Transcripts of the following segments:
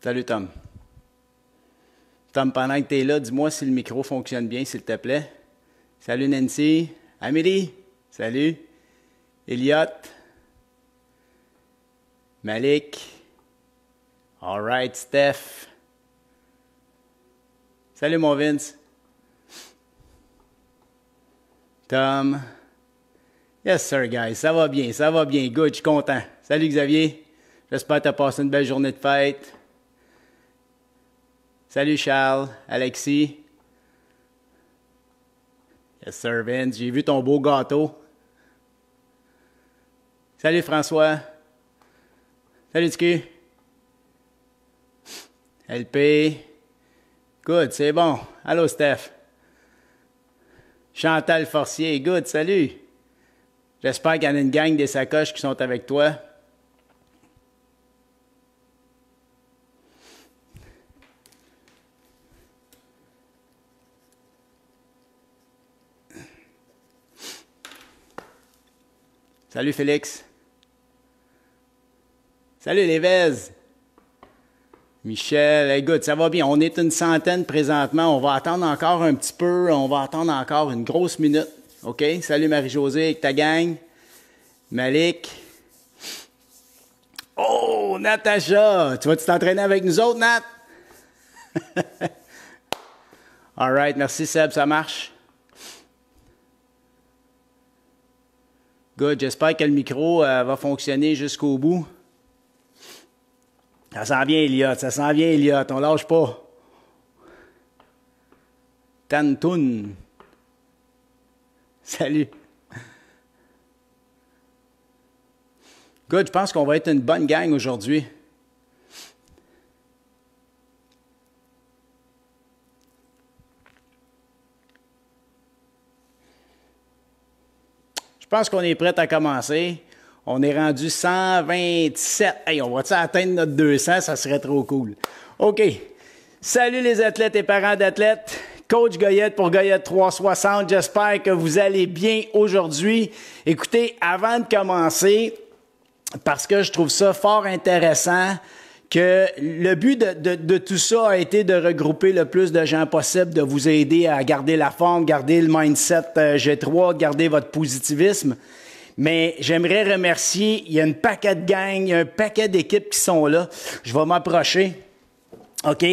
Salut Tom. Tom, pendant que tu es là, dis-moi si le micro fonctionne bien, s'il te plaît. Salut Nancy. Amélie. Salut. Elliot. Malik. All right, Steph. Salut mon Vince. Tom. Yes sir, guys. Ça va bien, ça va bien. Good, je suis content. Salut Xavier. J'espère que tu as passé une belle journée de fête. Salut Charles, Alexis. Yes sir, Vince. J'ai vu ton beau gâteau. Salut François. Salut TQ. LP. Good, c'est bon. Allô Steph. Chantal Forcier. Good, salut. J'espère qu'il y en a une gang des sacoches qui sont avec toi. Salut Félix. Salut Lévez. Michel, hey, good, ça va bien. On est une centaine présentement. On va attendre encore un petit peu. On va attendre encore une grosse minute. OK? Salut Marie-Josée avec ta gang. Malik. Oh, Natacha! Tu vas-tu t'entraîner avec nous autres, Nat? All right, merci Seb, ça marche. Good, j'espère que le micro va fonctionner jusqu'au bout. Ça s'en vient, Elliot, ça s'en vient, Elliot, on lâche pas. Tantoun. Salut. Good, je pense qu'on va être une bonne gang aujourd'hui. Je pense qu'on est prêt à commencer. On est rendu 127. Hey, on va-tu atteindre notre 200? Ça serait trop cool. OK. Salut les athlètes et parents d'athlètes. Coach Goyette pour Goyette 360. J'espère que vous allez bien aujourd'hui. Écoutez, avant de commencer, parce que je trouve ça fort intéressant, que le but de tout ça a été de regrouper le plus de gens possible, de vous aider à garder la forme, garder le mindset G3, garder votre positivisme. Mais j'aimerais remercier, il y a une paquet de gangs, il y a un paquet d'équipes qui sont là. Je vais m'approcher. OK.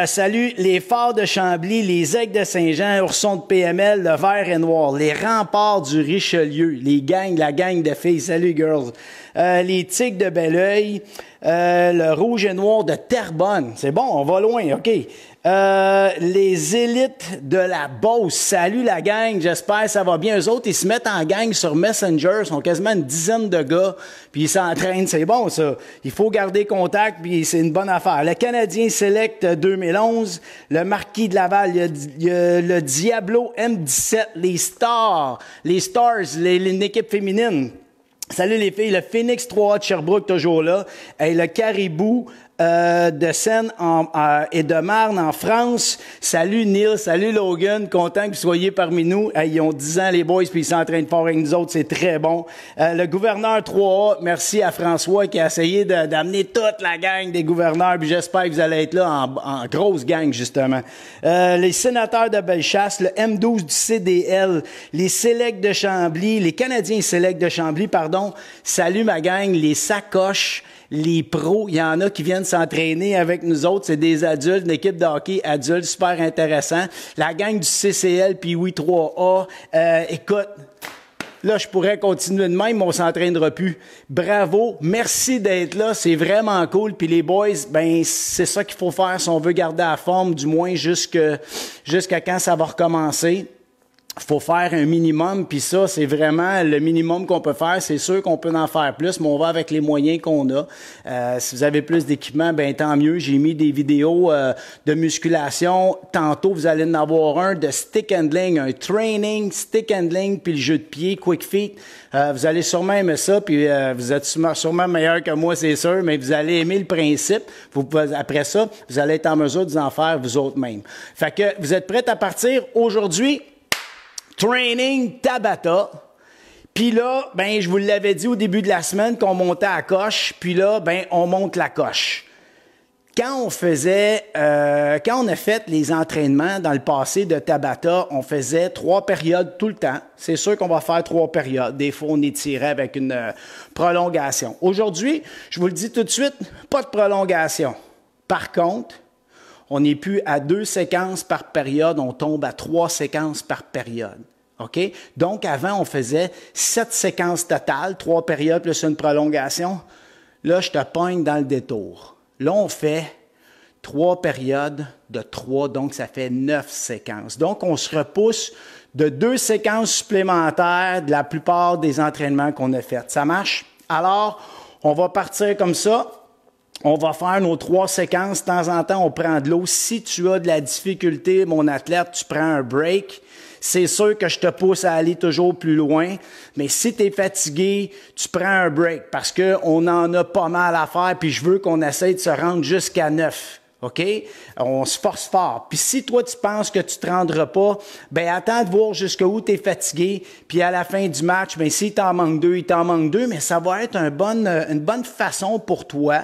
Salut les Phares de Chambly, les Aigles de Saint-Jean, Ourson de PML, le Vert et Noir, les Remparts du Richelieu, les gangs, la gang de filles. Salut girls. Les Tigres de Belleuil, le Rouge et Noir de Terrebonne. C'est bon, on va loin, OK. Les Élites de la Beauce. Salut la gang, j'espère que ça va bien. Eux autres, ils se mettent en gang sur Messenger, ils sont quasiment une dizaine de gars, puis ils s'entraînent, c'est bon ça. Il faut garder contact, puis c'est une bonne affaire. Le Canadien Select 2011, le Marquis de Laval, il y a le Diablo M17, les Stars, une équipe féminine. Salut les filles, le Phoenix 3A de Sherbrooke, toujours là. Et le Caribou de Seine et de Marne en France. Salut Neil, salut Logan, content que vous soyez parmi nous. Ils ont 10 ans les boys, puis ils s'entraînent fort avec nous autres, c'est très bon. Le gouverneur 3A, merci à François qui a essayé d'amener toute la gang des gouverneurs, puis j'espère que vous allez être là en grosse gang justement. Les sénateurs de Bellechasse, le M12 du CDL, les Sélects de Chambly, les Canadiens Sélects de Chambly, pardon. Salut ma gang, les sacoches, les pros, il y en a qui viennent s'entraîner avec nous autres, c'est des adultes, une équipe de hockey adulte, super intéressant. La gang du CCL, puis oui 3A, écoute, là je pourrais continuer de même, mais on s'entraînera plus. Bravo, merci d'être là, c'est vraiment cool. Puis les boys, ben c'est ça qu'il faut faire si on veut garder la forme, du moins jusqu'à quand ça va recommencer. Faut faire un minimum, puis ça, c'est vraiment le minimum qu'on peut faire. C'est sûr qu'on peut en faire plus, mais on va avec les moyens qu'on a. Si vous avez plus d'équipement, ben tant mieux. J'ai mis des vidéos de musculation. Tantôt, vous allez en avoir un de stick handling, un training, stick handling, puis le jeu de pied, quick feet. Vous allez sûrement aimer ça, puis vous êtes sûrement meilleur que moi, c'est sûr, mais vous allez aimer le principe. Après ça, vous allez être en mesure de vous en faire vous autres mêmes. Fait que vous êtes prêts à partir aujourd'hui? Training Tabata. Puis là, ben, je vous l'avais dit au début de la semaine qu'on montait à coche. Puis là, ben, on monte la coche. Quand on a fait les entraînements dans le passé de Tabata, on faisait 3 périodes tout le temps. C'est sûr qu'on va faire 3 périodes. Des fois, on étirait avec une prolongation. Aujourd'hui, je vous le dis tout de suite, pas de prolongation. Par contre, on n'est plus à 2 séquences par période, on tombe à 3 séquences par période. OK? Donc, avant, on faisait 7 séquences totales, 3 périodes plus une prolongation. Là, je te pogne dans le détour. Là, on fait 3 périodes de 3, donc ça fait 9 séquences. Donc, on se repousse de 2 séquences supplémentaires de la plupart des entraînements qu'on a faits. Ça marche? Alors, on va partir comme ça. On va faire nos 3 séquences. De temps en temps, on prend de l'eau. Si tu as de la difficulté, mon athlète, tu prends un break. C'est sûr que je te pousse à aller toujours plus loin, mais si tu es fatigué, tu prends un break parce qu'on en a pas mal à faire puis je veux qu'on essaye de se rendre jusqu'à 9. OK? On se force fort. Puis si toi, tu penses que tu ne te rendras pas, ben attends de voir jusqu'où tu es fatigué. Puis à la fin du match, ben s'il t'en manque 2, il t'en manque 2, mais ça va être une bonne façon pour toi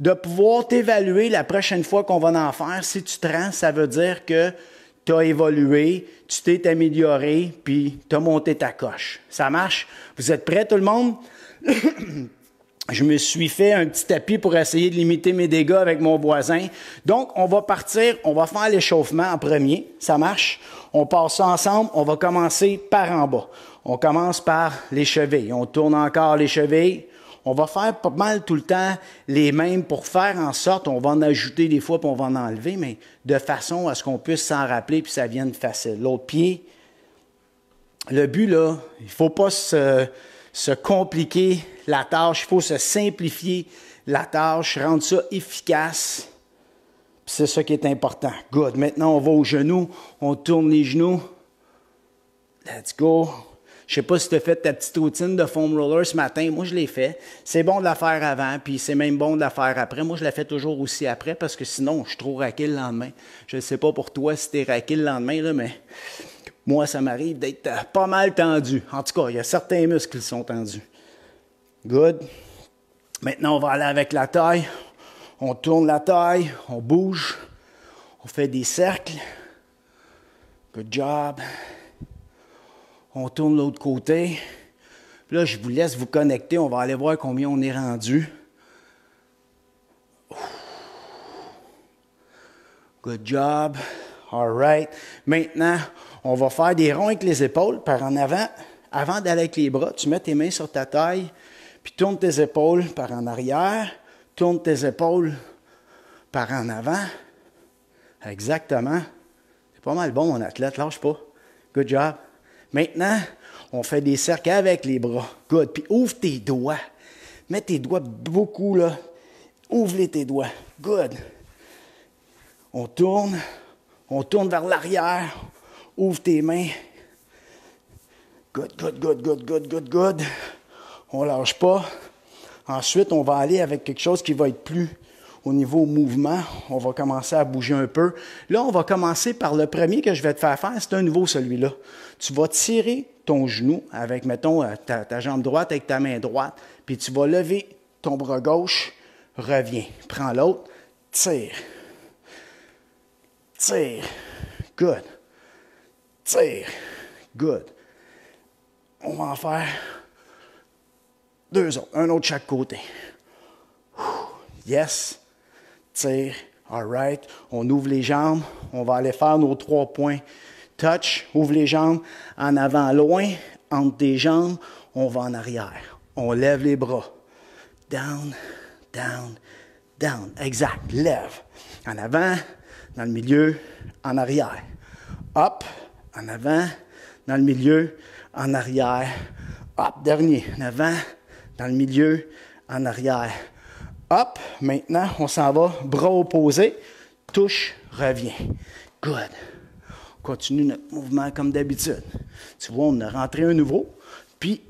de pouvoir t'évaluer la prochaine fois qu'on va en faire. Si tu te rends, ça veut dire que tu as évolué, tu t'es amélioré, puis tu as monté ta coche. Ça marche? Vous êtes prêts, tout le monde? Je me suis fait un petit tapis pour essayer de limiter mes dégâts avec mon voisin. Donc, on va partir, on va faire l'échauffement en premier. Ça marche? On passe ça ensemble. On va commencer par en bas. On commence par les chevilles. On tourne encore les chevilles. On va faire pas mal tout le temps les mêmes pour faire en sorte, on va en ajouter des fois puis on va en enlever, mais de façon à ce qu'on puisse s'en rappeler puis ça vienne facile. L'autre pied, le but là, il ne faut pas se compliquer la tâche, il faut se simplifier la tâche, rendre ça efficace. C'est ça qui est important. Good. Maintenant, on va aux genoux, on tourne les genoux. Let's go. Je ne sais pas si tu as fait ta petite routine de foam roller ce matin. Moi, je l'ai fait. C'est bon de la faire avant, puis c'est même bon de la faire après. Moi, je la fais toujours aussi après parce que sinon, je suis trop raqué le lendemain. Je ne sais pas pour toi si tu es raqué le lendemain, là, mais moi, ça m'arrive d'être pas mal tendu. En tout cas, il y a certains muscles qui sont tendus. Good. Maintenant, on va aller avec la taille. On tourne la taille, on bouge, on fait des cercles. Good job. On tourne l'autre côté. Puis là, je vous laisse vous connecter. On va aller voir combien on est rendu. Good job. All right. Maintenant, on va faire des ronds avec les épaules par en avant. Avant d'aller avec les bras, tu mets tes mains sur ta taille, puis tourne tes épaules par en arrière. Tourne tes épaules par en avant. Exactement. C'est pas mal bon, mon athlète. Lâche pas. Good job. Maintenant, on fait des cercles avec les bras. Good. Puis ouvre tes doigts. Mets tes doigts beaucoup, là. Ouvre-les tes doigts. Good. On tourne vers l'arrière. Ouvre tes mains. Good, good, good, good, good, good, good. On ne lâche pas. Ensuite, on va aller avec quelque chose qui va être plus au niveau mouvement. On va commencer à bouger un peu. Là, on va commencer par le premier que je vais te faire faire. C'est un nouveau, celui-là. Tu vas tirer ton genou avec, mettons, ta jambe droite avec ta main droite. Puis tu vas lever ton bras gauche. Reviens. Prends l'autre. Tire. Tire. Good. Tire. Good. On va en faire 2 autres. Un autre de chaque côté. Yes. Tire. All right. On ouvre les jambes. On va aller faire nos 3 points. Touch. Ouvre les jambes. En avant, loin. Entre tes jambes. On va en arrière. On lève les bras. Down. Down. Down. Exact. Lève. En avant. Dans le milieu. En arrière. Up. En avant. Dans le milieu. En arrière. Up. Dernier. En avant. Dans le milieu. En arrière. Hop, maintenant, on s'en va, bras opposés, touche, revient. Good. On continue notre mouvement comme d'habitude. Tu vois, on a rentré un nouveau, puis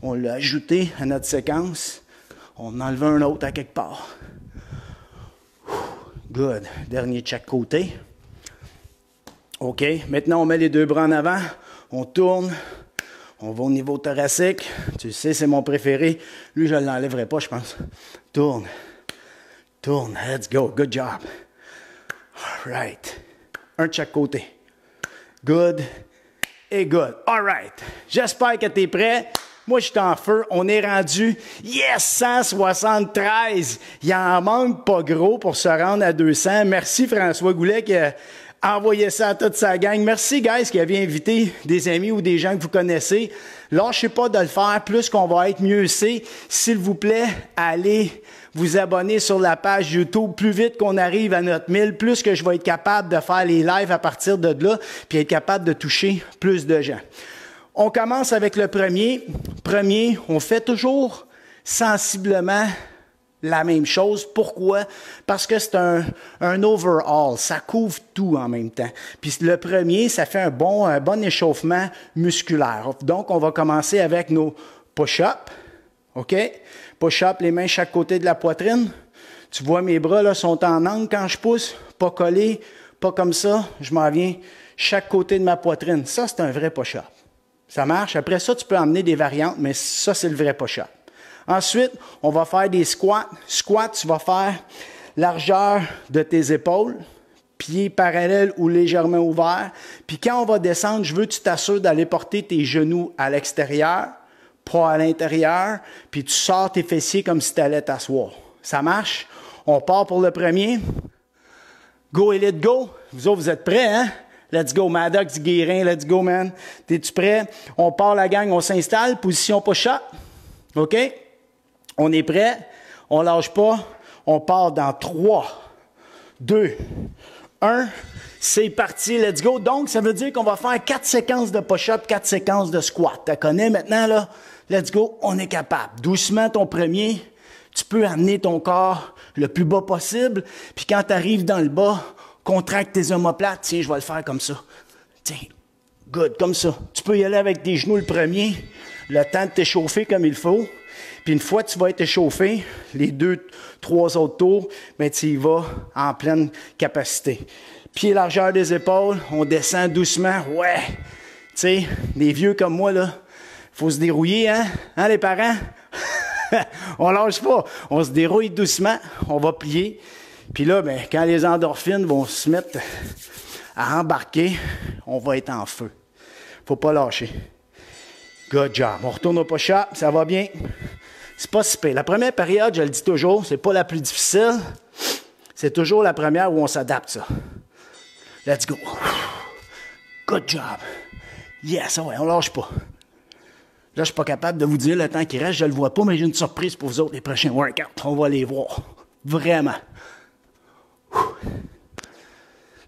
on l'a ajouté à notre séquence. On en a enlevé un autre à quelque part. Good. Dernier de chaque côté. OK. Maintenant, on met les 2 bras en avant. On tourne. On va au niveau thoracique. Tu sais, c'est mon préféré. Lui, je ne l'enlèverai pas, je pense. Tourne. Tourne. Let's go. Good job. All right. Un de chaque côté. Good. Et good. All right. J'espère que tu es prêt. Moi, je suis en feu. On est rendu, yes, 173. Il en manque pas gros pour se rendre à 200. Merci François Goulet qui a envoyé ça à toute sa gang. Merci, guys, qui avez invité des amis ou des gens que vous connaissez. Lâchez pas de le faire. Plus qu'on va être, mieux c'est. S'il vous plaît, allez vous abonner sur la page YouTube. Plus vite qu'on arrive à notre 1000, plus que je vais être capable de faire les lives à partir de là, puis être capable de toucher plus de gens. On commence avec le premier. Premier, on fait toujours sensiblement la même chose. Pourquoi? Parce que c'est un overall. Ça couvre tout en même temps. Puis le premier, ça fait un bon échauffement musculaire. Donc, on va commencer avec nos push-ups. OK? Push-up, les mains chaque côté de la poitrine. Tu vois, mes bras là, sont en angle quand je pousse. Pas collés, pas comme ça. Je m'en viens chaque côté de ma poitrine. Ça, c'est un vrai push-up. Ça marche. Après ça, tu peux emmener des variantes, mais ça, c'est le vrai push-up. Ensuite, on va faire des squats. Squat, tu vas faire largeur de tes épaules, pieds parallèles ou légèrement ouverts. Puis quand on va descendre, je veux que tu t'assures d'aller porter tes genoux à l'extérieur, pas à l'intérieur, puis tu sors tes fessiers comme si tu allais t'asseoir. Ça marche? On part pour le premier. Go Elite Go. Vous autres, vous êtes prêts, hein? Let's go, Maddox, Guérin, let's go, man. T'es-tu prêt? On part la gang, on s'installe, position push-up. OK? On est prêt? On lâche pas. On part dans 3, 2, 1. C'est parti, let's go. Donc, ça veut dire qu'on va faire 4 séquences de push-up, 4 séquences de squat. Tu connais maintenant, là? Let's go, on est capable. Doucement, ton premier, tu peux amener ton corps le plus bas possible. Puis quand tu arrives dans le bas, contracte tes omoplates. Tiens, je vais le faire comme ça. Tiens, good, comme ça. Tu peux y aller avec tes genoux le premier, le temps de t'échauffer comme il faut. Puis une fois que tu vas être échauffé, les 2, 3 autres tours, ben tu y vas en pleine capacité. Pieds largeur des épaules, on descend doucement. Ouais, tu sais, les vieux comme moi, là, faut se dérouiller, hein? Hein, les parents? On lâche pas. On se dérouille doucement, on va plier. Puis là, ben, quand les endorphines vont se mettre à embarquer, on va être en feu. Faut pas lâcher. Good job. On retourne au push-up, ça va bien. C'est pas si pire. La première période, je le dis toujours, c'est pas la plus difficile. C'est toujours la première où on s'adapte, ça. Let's go. Good job. Yes, ouais, on lâche pas. Là, je suis pas capable de vous dire le temps qui reste, je le vois pas, mais j'ai une surprise pour vous autres, les prochains workouts. On va les voir. Vraiment.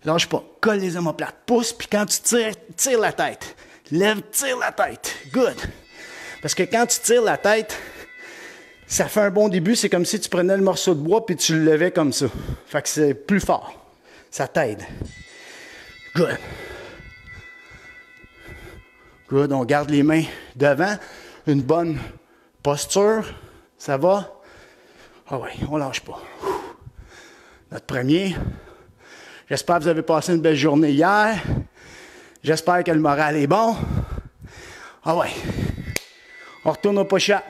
Lâche pas. Colle les omoplates. Pousse, puis quand tu tires, tire la tête. Lève, tire la tête. Good. Parce que quand tu tires la tête, ça fait un bon début. C'est comme si tu prenais le morceau de bois puis tu le levais comme ça. Fait que c'est plus fort. Ça t'aide. Good. Good. On garde les mains devant. Une bonne posture. Ça va? Ah oui, on lâche pas. Notre premier. J'espère que vous avez passé une belle journée hier. J'espère que le moral est bon. Ah ouais. On retourne au push-up.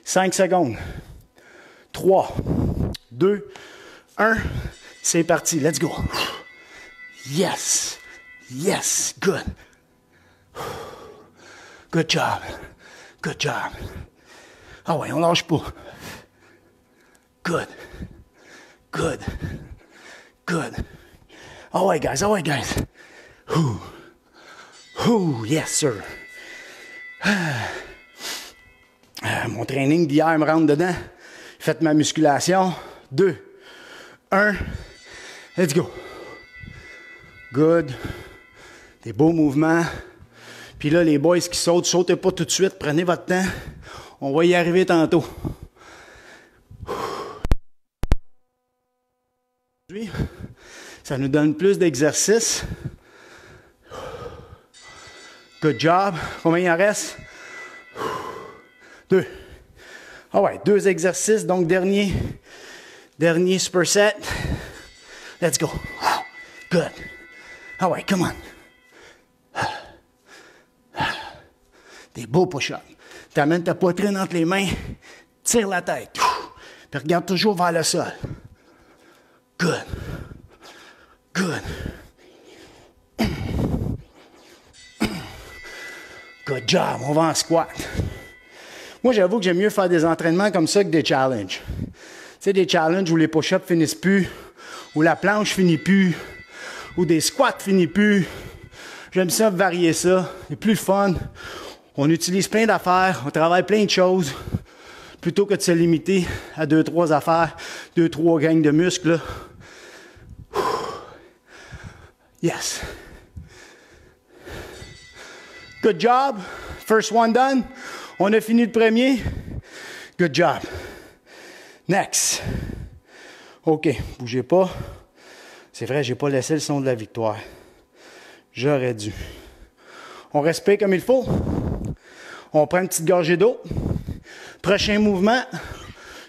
5 secondes. 3, 2, 1. C'est parti. Let's go. Yes. Yes. Good. Good job. Good job. Ah ouais, on lâche pas. Good. Good. Good. Oh ouais, guys. Oh ouais, guys. Ouh. Ouh, yes, sir. Mon training d'hier me rentre dedans. Faites ma musculation. 2, 1. Let's go. Good. Des beaux mouvements. Puis là, les boys qui sautent, sautez pas tout de suite. Prenez votre temps. On va y arriver tantôt. Ça nous donne plus d'exercice. Good job. Combien il en reste? 2. Ah ouais, 2 exercices. Donc, dernier superset. Let's go. Good. Ah ouais, come on. Des beaux push-ups. Tu amènes ta poitrine entre les mains. Tire la tête. Puis regarde toujours vers le sol. Good. Good. Good job. On va en squat. Moi, j'avoue que j'aime mieux faire des entraînements comme ça que des challenges. Tu sais, des challenges où les push-ups finissent plus, où la planche finit plus, où des squats finissent plus. J'aime ça varier ça. C'est plus fun. On utilise plein d'affaires, on travaille plein de choses, plutôt que de se limiter à 2-3 affaires, 2-3 gangs de muscles. Là. Yes. Good job. First one done. On a fini le premier. Good job. Next. OK, bougez pas. C'est vrai, j'ai pas laissé le son de la victoire. J'aurais dû. On respire comme il faut. On prend une petite gorgée d'eau. Prochain mouvement,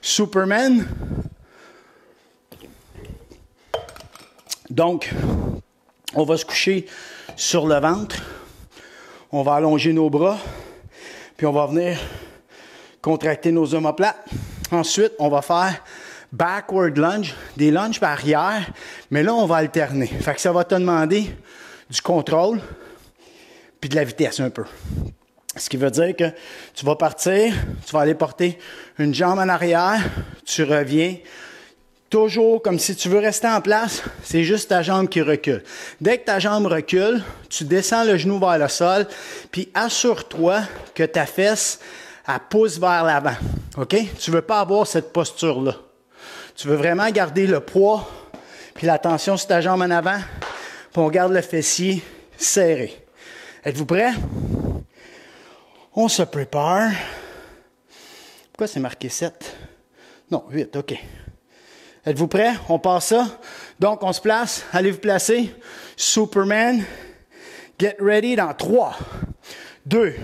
Superman. Donc, on va se coucher sur le ventre. On va allonger nos bras. Puis on va venir contracter nos omoplates. Ensuite, on va faire backward lunge, des lunges par arrière. Mais là, on va alterner. Fait que ça va te demander du contrôle puis de la vitesse un peu. Ce qui veut dire que tu vas partir, tu vas aller porter une jambe en arrière, tu reviens, toujours comme si tu veux rester en place, c'est juste ta jambe qui recule. Dès que ta jambe recule, tu descends le genou vers le sol, puis assure-toi que ta fesse, elle pousse vers l'avant. OK? Tu ne veux pas avoir cette posture-là. Tu veux vraiment garder le poids, puis la tension sur ta jambe en avant, puis on garde le fessier serré. Êtes-vous prêts? On se prépare. Pourquoi c'est marqué 7? Non, 8, OK. Êtes-vous prêts? On passe ça. Donc, on se place. Allez vous placer. Superman. Get ready dans 3, 2,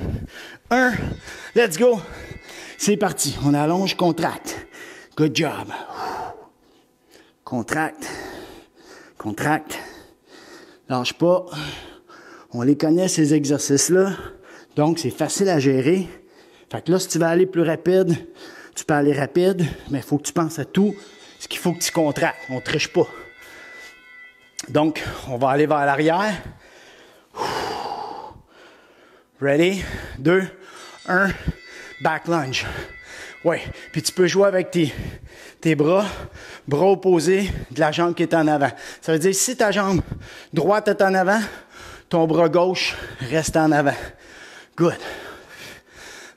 1. Let's go. C'est parti. On allonge, contracte. Good job. Contracte. Contracte. Lâche pas. On les connaît, ces exercices-là. Donc, c'est facile à gérer. Fait que là, si tu veux aller plus rapide, tu peux aller rapide, mais il faut que tu penses à tout ce qu'il faut que tu contractes. On ne triche pas. Donc, on va aller vers l'arrière. Ready? 2, 1, back lunge. Oui, puis tu peux jouer avec tes bras opposés de la jambe qui est en avant. Ça veut dire, si ta jambe droite est en avant, ton bras gauche reste en avant. Good.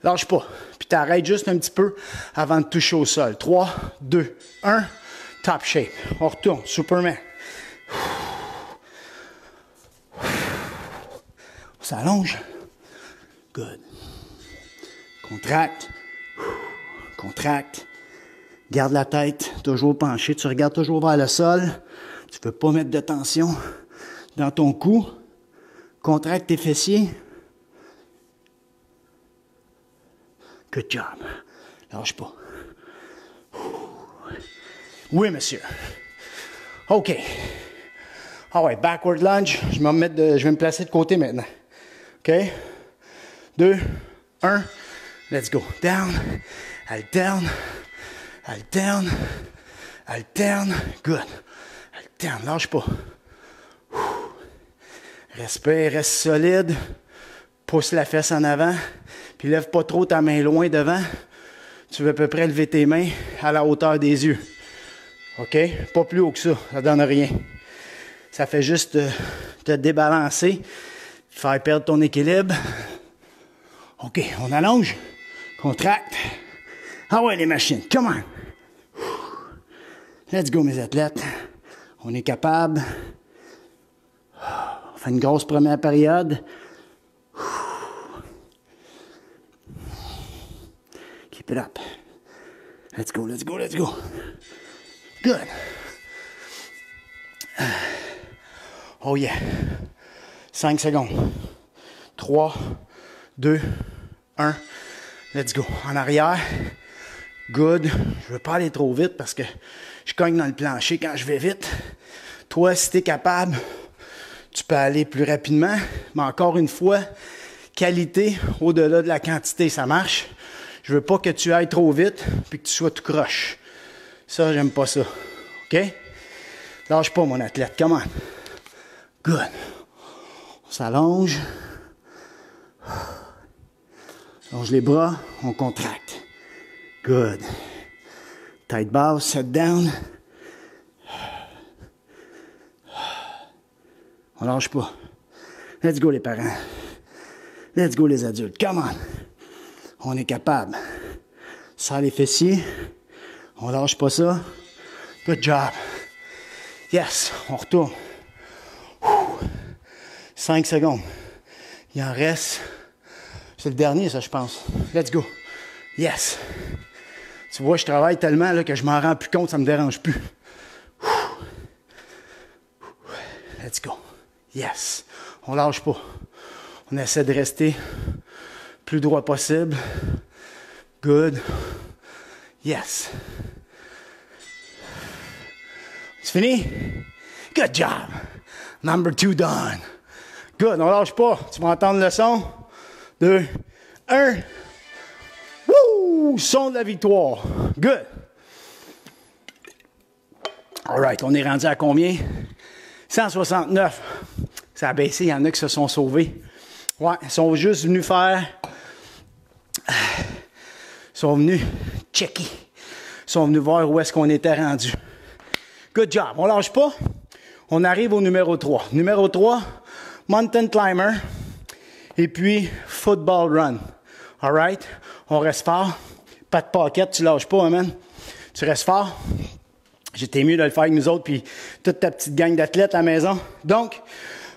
Lâche pas. Puis t'arrêtes juste un petit peu avant de toucher au sol. 3, 2, 1. Top shape. On retourne. Superman. On s'allonge. Good. Contracte. Contracte. Garde la tête toujours penchée. Tu regardes toujours vers le sol. Tu ne veux pas mettre de tension dans ton cou. Contracte tes fessiers. Good job. Lâche pas. Oui, monsieur. OK. Ah ouais, backward lunge. Je vais me placer de côté maintenant. OK? 2, 1. Let's go. Down. Alterne. Alterne. Alterne. Good. Alterne. Lâche pas. Respire, reste solide. Pousse la fesse en avant. Puis lève pas trop ta main loin devant. Tu veux à peu près lever tes mains à la hauteur des yeux. OK? Pas plus haut que ça. Ça donne rien. Ça fait juste te débalancer. Faire perdre ton équilibre. OK, on allonge. Contracte. Ah ouais, les machines. Come on. Let's go, mes athlètes. On est capable. On fait une grosse première période. Keep it up. Let's go, let's go, let's go. Good. Oh yeah. 5 secondes. 3, 2, 1. Let's go. En arrière. Good. Je ne veux pas aller trop vite parce que je cogne dans le plancher quand je vais vite. Toi, si tu es capable, tu peux aller plus rapidement. Mais encore une fois, qualité au-delà de la quantité, ça marche. Je veux pas que tu ailles trop vite puis que tu sois tout croche. Ça, j'aime pas ça. OK? Lâche pas, mon athlète. Come on. Good. On s'allonge. Allonge les bras. On contracte. Good. Tight basse. Set down. On lâche pas. Let's go, les parents. Let's go, les adultes. Come on. On est capable. Serre les fessiers. On lâche pas ça. Good job. Yes. On retourne. 5 secondes. Il en reste. C'est le dernier, ça, je pense. Let's go. Yes. Tu vois, je travaille tellement là, que je m'en rends plus compte, ça me dérange plus. Let's go. Yes. On lâche pas. On essaie de rester plus droit possible. Good. Yes. C'est fini? Good job. Number 2 done. Good. On lâche pas. Tu vas entendre le son. 2, 1. Woo! Son de la victoire. Good. All right. On est rendu à combien? 169. Ça a baissé. Il y en a qui se sont sauvés. Ouais. Ils sont juste venus faire... Ils sont venus checker. Ils sont venus voir où est-ce qu'on était rendu. Good job. On lâche pas. On arrive au numéro 3. Numéro 3, Mountain Climber. Et puis, Football Run. All right? On reste fort. Pas de paquette, tu lâches pas, hein, man. Tu restes fort. J'étais mieux de le faire avec nous autres, puis toute ta petite gang d'athlètes à la maison. Donc,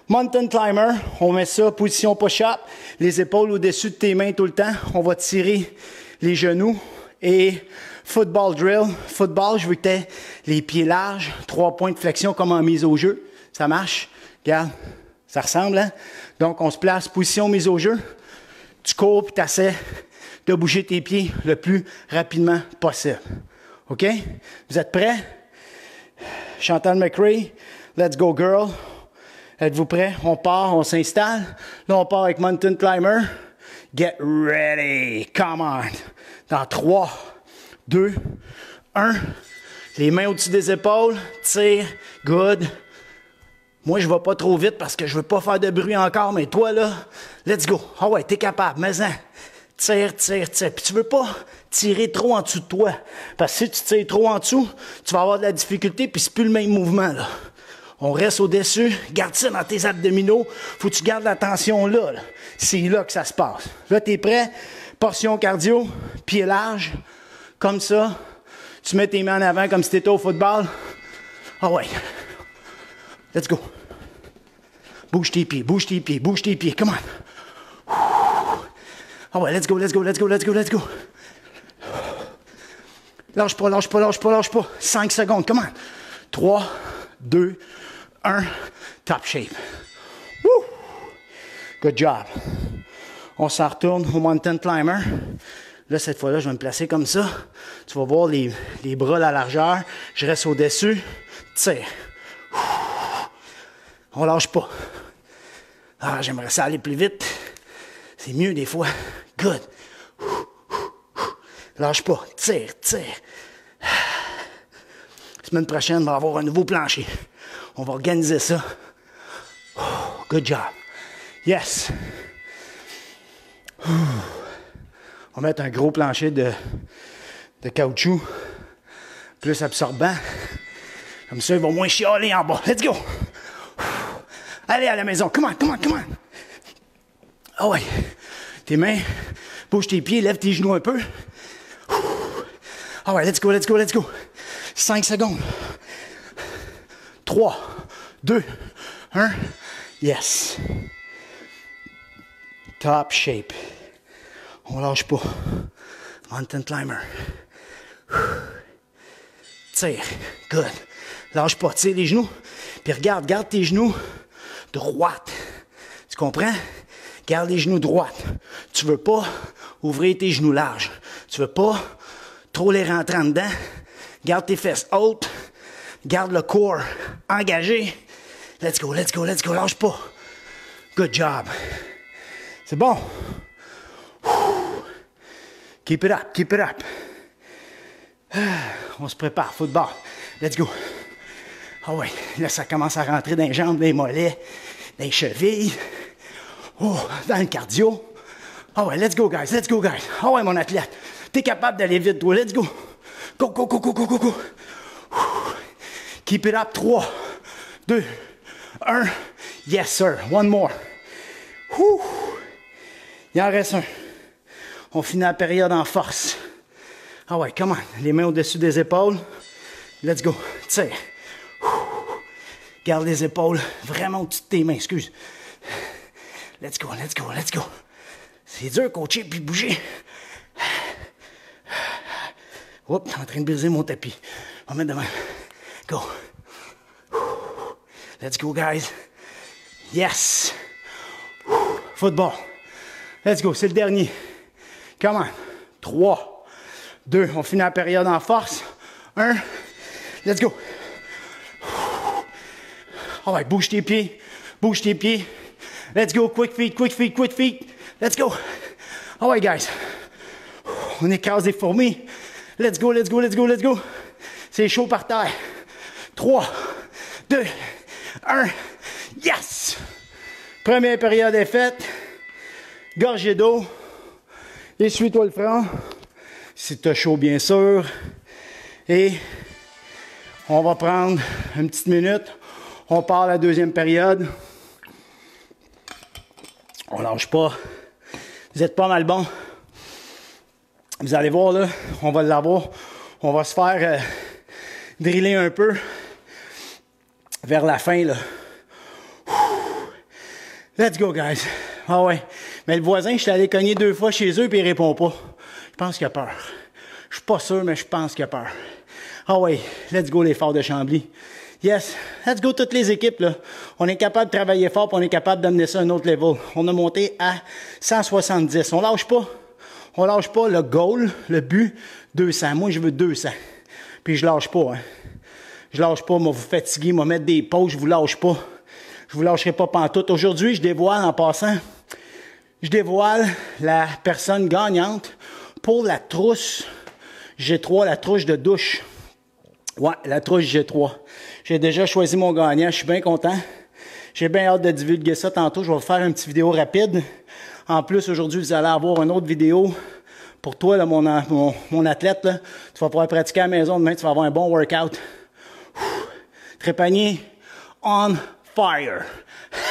Mountain Climber, on met ça, position push-up, les épaules au-dessus de tes mains tout le temps. On va tirer les genoux. Et football drill. Football, je veux que tu aies les pieds larges, 3 points de flexion comme en mise au jeu. Ça marche? Regarde, ça ressemble, hein? Donc, on se place, position mise au jeu. Tu cours puis tu essaies de bouger tes pieds le plus rapidement possible. OK? Vous êtes prêts? Chantal McRae, let's go girl. Êtes-vous prêts? On part, on s'installe. Là, on part avec Mountain Climber. Get ready. Come on. Dans 3, 2, 1. Les mains au-dessus des épaules. Tire. Good. Moi, je ne vais pas trop vite parce que je ne veux pas faire de bruit encore, mais toi, là, let's go. Ah ouais, t'es capable. Mais-en. Tire, tire, tire. Puis tu ne veux pas tirer trop en dessous de toi. Parce que si tu tires trop en dessous, tu vas avoir de la difficulté, puis c'est plus le même mouvement, là. On reste au-dessus. Garde ça dans tes abdominaux. Faut que tu gardes la tension là. C'est là que ça se passe. Là, tu es prêt? Portion cardio, pied large, comme ça. Tu mets tes mains en avant comme si tu étais au football. Ah ouais. Let's go. Bouge tes pieds, bouge tes pieds, bouge tes pieds. Come on. Ah ouais, let's go, let's go, let's go, let's go, let's go. Lâche pas, lâche pas, lâche pas, lâche pas. 5 secondes, come on. 3, 2, 1. Top shape. Woo! Good job. On s'en retourne au Mountain Climber. Là, cette fois-là, je vais me placer comme ça. Tu vas voir les bras à la largeur. Je reste au-dessus. Tire. On lâche pas. Ah, j'aimerais ça aller plus vite. C'est mieux des fois. Good. Lâche pas. Tire, tire. Semaine prochaine, on va avoir un nouveau plancher. On va organiser ça. Good job. Yes. On va mettre un gros plancher de caoutchouc. Plus absorbant. Comme ça, il va moins chialer en bas. Let's go. Allez à la maison. Come on, come on, come on. Ah ouais. Tes mains. Bouge tes pieds. Lève tes genoux un peu. Ah ouais, let's go, let's go, let's go. 5 secondes. 3, 2, 1. Yes. Top shape. On lâche pas. Mountain Climber. Tire. Good. Lâche pas. Tire les genoux. Puis regarde, garde tes genoux droites. Tu comprends? Garde les genoux droites. Tu veux pas ouvrir tes genoux larges. Tu veux pas trop les rentrer en dedans. Garde tes fesses hautes. Garde le corps engagé. Let's go, let's go, let's go. Lâche pas. Good job. C'est bon. Keep it up, keep it up. On se prépare, football. Let's go. Ah ouais, là, ça commence à rentrer dans les jambes, dans les mollets, dans les chevilles. Oh, dans le cardio. Ah ouais, let's go, guys, let's go, guys. Ah ouais, mon athlète, t'es capable d'aller vite, toi, let's go. Go, go, go, go, go, go, go. Keep it up. 3, 2, 1. Yes, sir. One more. Whew. Il en reste un. On finit la période en force. Ah ouais, come on. Les mains au-dessus des épaules. Let's go. Tire. Garde les épaules vraiment au-dessus de tes mains. Excuse. Let's go, let's go, let's go. C'est dur, coacher puis bouger. Oups, en train de briser mon tapis. On va mettre de même. Go. Let's go, guys. Yes. Football. Let's go, c'est le dernier. Come on. 3, 2, on finit la période en force. 1, let's go. All right, bouge tes pieds. Bouge tes pieds. Let's go, quick feet, quick feet, quick feet. Let's go. All right, guys. On écrase les fourmis. Let's go, let's go, let's go, let's go. C'est chaud par terre. 3, 2, 1. Yes! Première période est faite. Gorgée d'eau. Essuie-toi le front. Si tu as chaud, bien sûr. Et on va prendre une petite minute. On part à la deuxième période. On lâche pas. Vous êtes pas mal bon. Vous allez voir, là, on va l'avoir. On va se faire driller un peu vers la fin, là. Let's go, guys. Ah ouais. Mais le voisin, je suis allé cogner 2 fois chez eux et il répond pas. Je pense qu'il a peur. Je suis pas sûr, mais je pense qu'il a peur. Ah ouais. Let's go, les forts de Chambly. Yes. Let's go, toutes les équipes, là. On est capable de travailler fort et on est capable d'amener ça à un autre level. On a monté à 170. On lâche pas. On lâche pas le goal, le but, 200. Moi, je veux 200. Puis je lâche pas, hein. Je lâche pas, moi, vous fatiguez, moi, mettre des pauses, je vous lâche pas. Je vous lâcherai pas pantoute. Aujourd'hui, je dévoile, en passant, je dévoile la personne gagnante pour la trousse G3, la trousse de douche. Ouais, la trousse G3. J'ai déjà choisi mon gagnant, je suis bien content. J'ai bien hâte de divulguer ça tantôt. Je vais vous faire une petite vidéo rapide. En plus, aujourd'hui, vous allez avoir une autre vidéo pour toi, là, mon athlète. Là. Tu vas pouvoir pratiquer à la maison demain, tu vas avoir un bon workout. Trépanier on fire.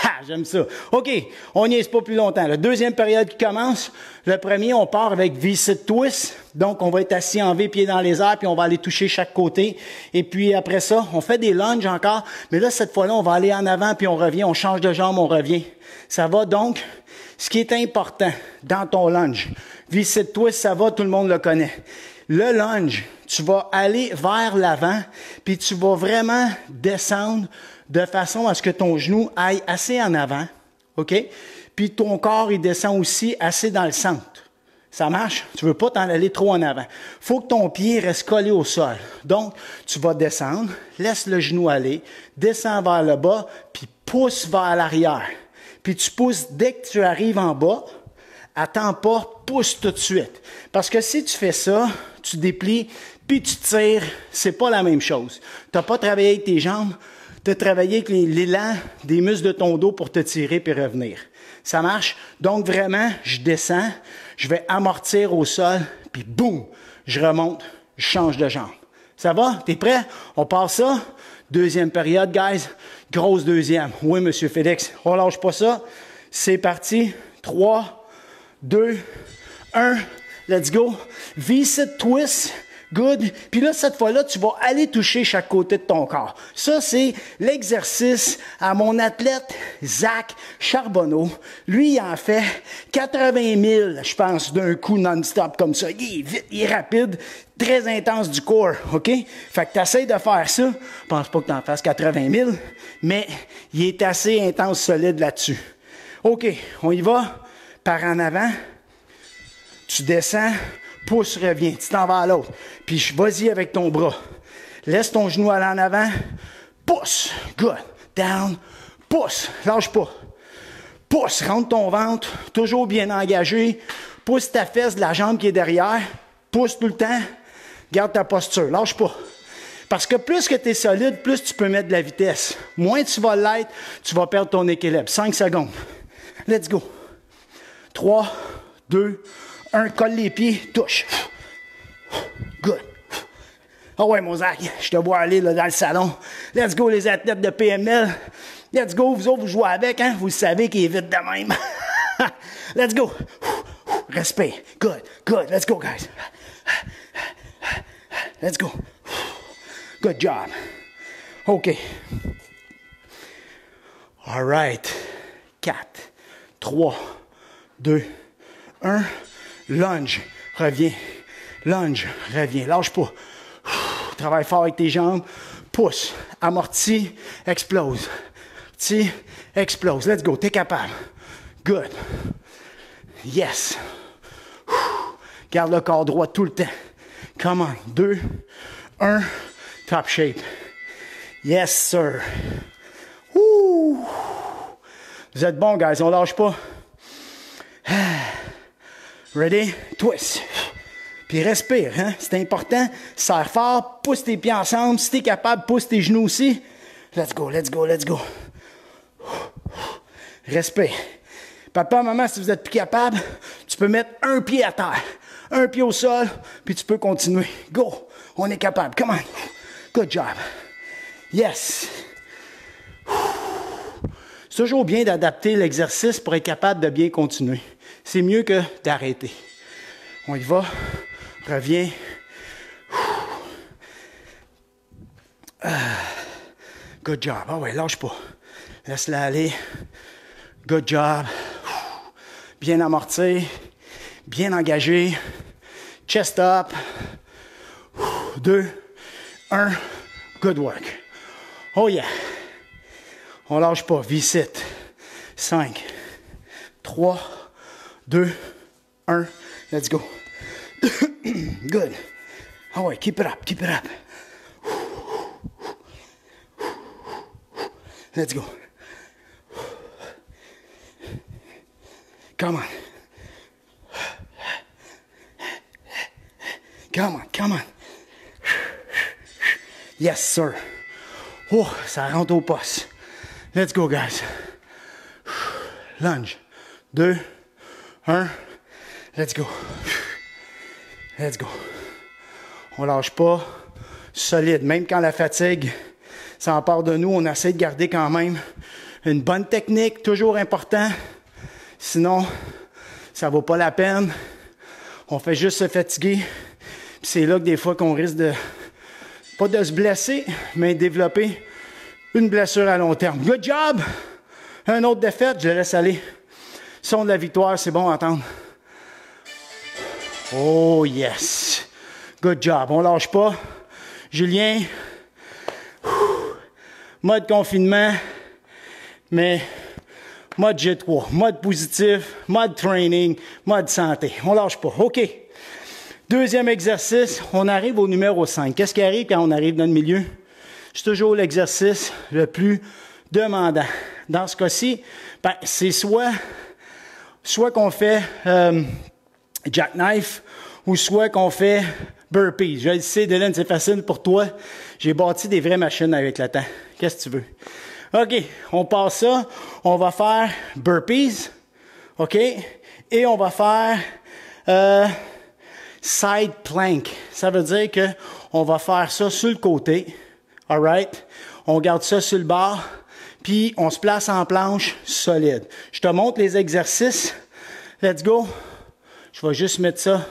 Ha, j'aime ça. OK, on n'y est pas plus longtemps. La deuxième période qui commence. Le premier, on part avec V-sit twist. Donc, on va être assis en V, pieds dans les airs, puis on va aller toucher chaque côté. Et puis, après ça, on fait des lunges encore. Mais là, cette fois-là, on va aller en avant, puis on revient. On change de jambe, on revient. Ça va donc. Ce qui est important dans ton lunge, V-sit twist, ça va, tout le monde le connaît. Le lunge, tu vas aller vers l'avant, puis tu vas vraiment descendre de façon à ce que ton genou aille assez en avant, OK? Puis ton corps, il descend aussi assez dans le centre. Ça marche? Tu veux pas t'en aller trop en avant. Faut que ton pied reste collé au sol. Donc, tu vas descendre, laisse le genou aller, descends vers le bas, puis pousse vers l'arrière. Puis tu pousses dès que tu arrives en bas, attends pas, pousse tout de suite. Parce que si tu fais ça, tu déplies, puis tu tires, c'est pas la même chose. Tu n'as pas travaillé avec tes jambes, tu as travaillé avec l'élan des muscles de ton dos pour te tirer puis revenir. Ça marche? Donc vraiment, je descends, je vais amortir au sol, puis boum, je remonte, je change de jambe. Ça va? T'es prêt? On passe ça? Deuxième période, guys. Grosse deuxième. Oui, Monsieur Félix. On lâche pas ça. C'est parti. 3, 2, 1. Let's go. V-sit twist. Good. Puis là, cette fois-là, tu vas aller toucher chaque côté de ton corps. Ça, c'est l'exercice à mon athlète Zach Charbonneau. Lui, il en fait 80 000, je pense, d'un coup non-stop comme ça. Il est vite, il est rapide, très intense du corps, OK? Fait que tu essaies de faire ça. Je pense pas que tu en fasses 80 000, mais il est assez intense, solide là-dessus. OK, on y va. Par en avant. Tu descends. Pousse, reviens. Tu t'en vas à l'autre. Puis vas-y avec ton bras. Laisse ton genou aller en avant. Pousse. Good. Down. Pousse. Lâche pas. Pousse. Rentre ton ventre. Toujours bien engagé. Pousse ta fesse de la jambe qui est derrière. Pousse tout le temps. Garde ta posture, lâche pas. Parce que plus que tu es solide, plus tu peux mettre de la vitesse. Moins tu vas l'être, tu vas perdre ton équilibre. 5 secondes. Let's go. 3, 2, 1. Colle les pieds, touche. Good. Ah ouais, mon Zach, je te vois aller là, dans le salon. Let's go, les athlètes de PML. Let's go, vous autres, vous jouez avec, hein? Vous savez qu'il est vite de même. Let's go. Respect. Good, good. Let's go, guys. Let's go. Good job. OK. All right. 4, 3, 2, 1. Lunge. Reviens. Lunge. Reviens. Lâche pas. Travaille fort avec tes jambes. Pousse. Amortis. Explose. Amortis. Explose. Let's go. T'es capable. Good. Yes. Garde le corps droit tout le temps. Come on. 2, 1. Top shape. Yes, sir. Woo. Vous êtes bons, guys. On lâche pas. Ready? Twist. Puis respire, hein? C'est important. Serre fort. Pousse tes pieds ensemble. Si t'es capable, pousse tes genoux aussi. Let's go, let's go, let's go. Respire. Papa, maman, si vous êtes plus capable, tu peux mettre un pied à terre. Un pied au sol, puis tu peux continuer. Go. On est capable. Come on. Good job. Yes. C'est toujours bien d'adapter l'exercice pour être capable de bien continuer. C'est mieux que d'arrêter. On y va. Reviens. Good job. Ah ouais, lâche pas. Laisse-la aller. Good job. Bien amorti. Bien engagé. Chest up. 2, 1. Good work. Oh yeah. On lâche pas. V-sit. 5, 3, 2, 1. Let's go. Good. Oh ouais, keep it up, keep it up. Let's go. Come on. Come on, come on. Yes, sir. Oh, ça rentre au poste. Let's go, guys. Lunge. 2, 1. Let's go. Let's go. On lâche pas. Solide. Même quand la fatigue s'empare de nous, on essaie de garder quand même une bonne technique. Toujours important. Sinon, ça vaut pas la peine. On fait juste se fatiguer. Puis c'est là que des fois qu'on risque de, pas de se blesser, mais de développer une blessure à long terme. Good job! Un autre défaite, je laisse aller. Son de la victoire, c'est bon à entendre. Oh yes! Good job. On lâche pas. Julien, mode confinement, mais mode G3, mode positif, mode training, mode santé. On lâche pas. OK. Deuxième exercice, on arrive au numéro 5. Qu'est-ce qui arrive quand on arrive dans le milieu? C'est toujours l'exercice le plus demandant. Dans ce cas-ci, ben, c'est soit qu'on fait jackknife ou soit qu'on fait burpees. Je le sais, Dylan, c'est facile pour toi. J'ai bâti des vraies machines avec le temps. Qu'est-ce que tu veux? OK, on passe ça. On va faire burpees. OK? Et on va faire side plank. Ça veut dire qu'on va faire ça sur le côté. All right? On garde ça sur le bord. Puis on se place en planche solide. Je te montre les exercices. Let's go. Je vais juste mettre ça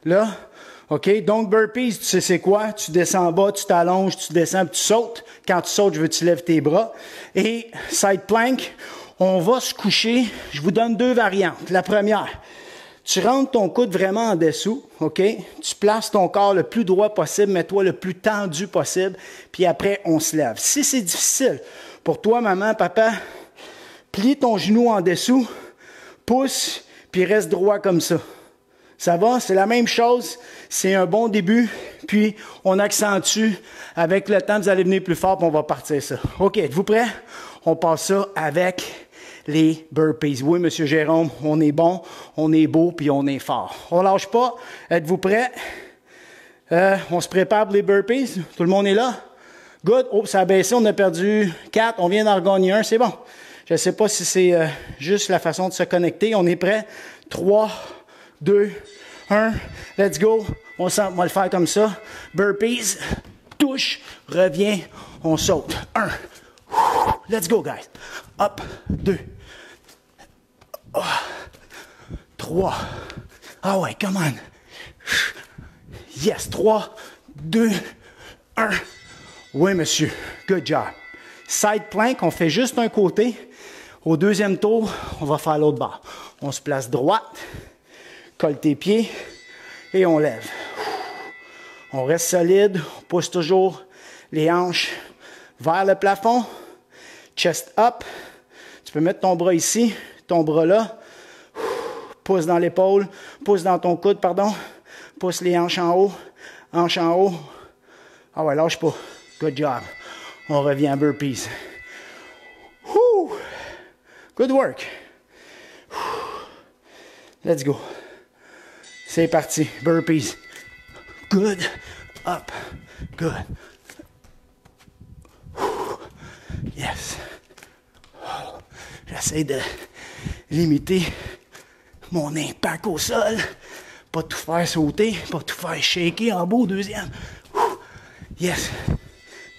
là. OK? Donc, burpees, tu sais c'est quoi? Tu descends en bas, tu t'allonges, tu descends, puis tu sautes. Quand tu sautes, je veux que tu lèves tes bras. Et side plank, on va se coucher. Je vous donne deux variantes. La première, tu rentres ton coude vraiment en dessous. OK? Tu places ton corps le plus droit possible, mets-toi le plus tendu possible. Puis après, on se lève. Si c'est difficile pour toi, maman, papa, plie ton genou en dessous, pousse, puis reste droit comme ça. Ça va? C'est la même chose. C'est un bon début. Puis, on accentue. Avec le temps, vous allez venir plus fort, puis on va partir ça. OK, êtes-vous prêts? On passe ça avec les burpees. Oui, Monsieur Jérôme, on est bon, on est beau, puis on est fort. On lâche pas. Êtes-vous prêts? On se prépare pour les burpees. Tout le monde est là? Good. Oh, ça a baissé. On a perdu 4. On vient d'en regagner un. C'est bon. Je ne sais pas si c'est juste la façon de se connecter. On est prêt? 3, 2, 1. Let's go. On va le faire comme ça. Burpees. Touche. Reviens. On saute. 1. Let's go, guys. Up. 2. 3. Ah ouais, come on. Yes. 3, 2, 1. Oui, monsieur. Good job. Side plank, on fait juste un côté. Au deuxième tour, on va faire l'autre barre. On se place droite, colle tes pieds et on lève. On reste solide, on pousse toujours les hanches vers le plafond. Chest up. Tu peux mettre ton bras ici, ton bras là. Pousse dans l'épaule, pousse dans ton coude, pardon. Pousse les hanches en haut, hanches en haut. Ah ouais, lâche pas. Good job. On revient à burpees. Woo! Good work. Let's go. C'est parti. Burpees. Good. Up. Good. Yes. J'essaie de limiter mon impact au sol. Pas tout faire sauter, pas tout faire shaker en bas au deuxième. Yes.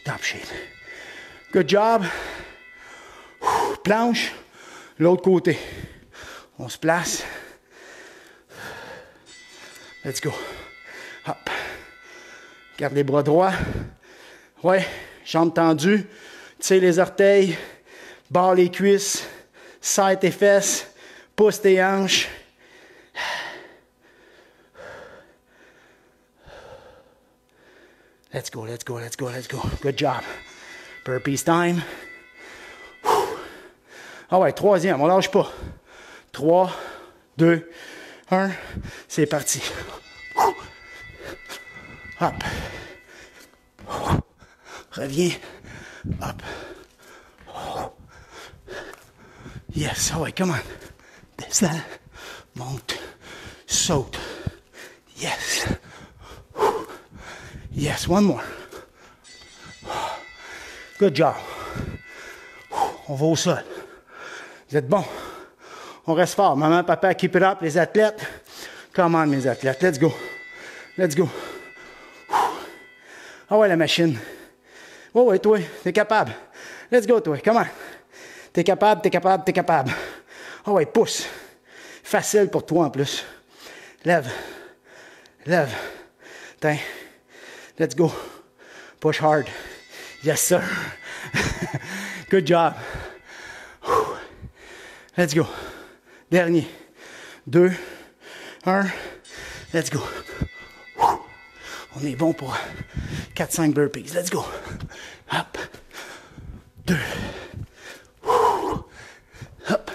Top shape. Good job. Planche. L'autre côté. On se place. Let's go. Hop. Garde les bras droits. Ouais. Jambes tendues. Tire les orteils. Barre les cuisses. Serre tes fesses. Pousse tes hanches. Let's go, let's go, let's go, let's go. Good job. Burpees time. Ah ouais, troisième, on lâche pas. 3, 2, 1. C'est parti. Hop. Reviens. Hop. Yes, ah ouais, come on. Descends. Monte. Saute. Yes. Yes, one more. Good job. On va au sol. Vous êtes bons. On reste fort. Maman, papa, keep it up, les athlètes. Come on, mes athlètes. Let's go. Let's go. Ah ouais, la machine. Ouais, ouais, toi, t'es capable. Let's go, toi. Come on. T'es capable, t'es capable, t'es capable. Ah ouais, pousse. Facile pour toi en plus. Lève. Lève. Tiens. Let's go. Push hard. Yes, sir. Good job. Let's go. Dernier. 2, 1. Let's go. On est bon pour 4-5 burpees. Let's go. Hop. 2. Hop.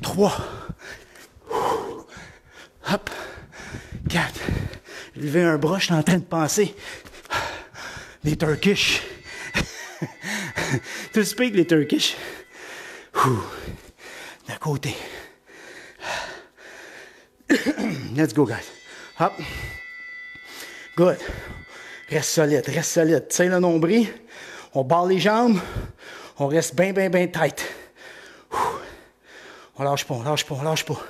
3. Hop. 4. Lever un bras, je suis en train de penser. Les Turkish. Tu speak les Turkish? D'un côté. Let's go, guys. Hop. Good. Reste solide, reste solide. Tiens le nombril. On barre les jambes. On reste bien, bien, bien tight. On lâche pas, on lâche pas, on lâche pas.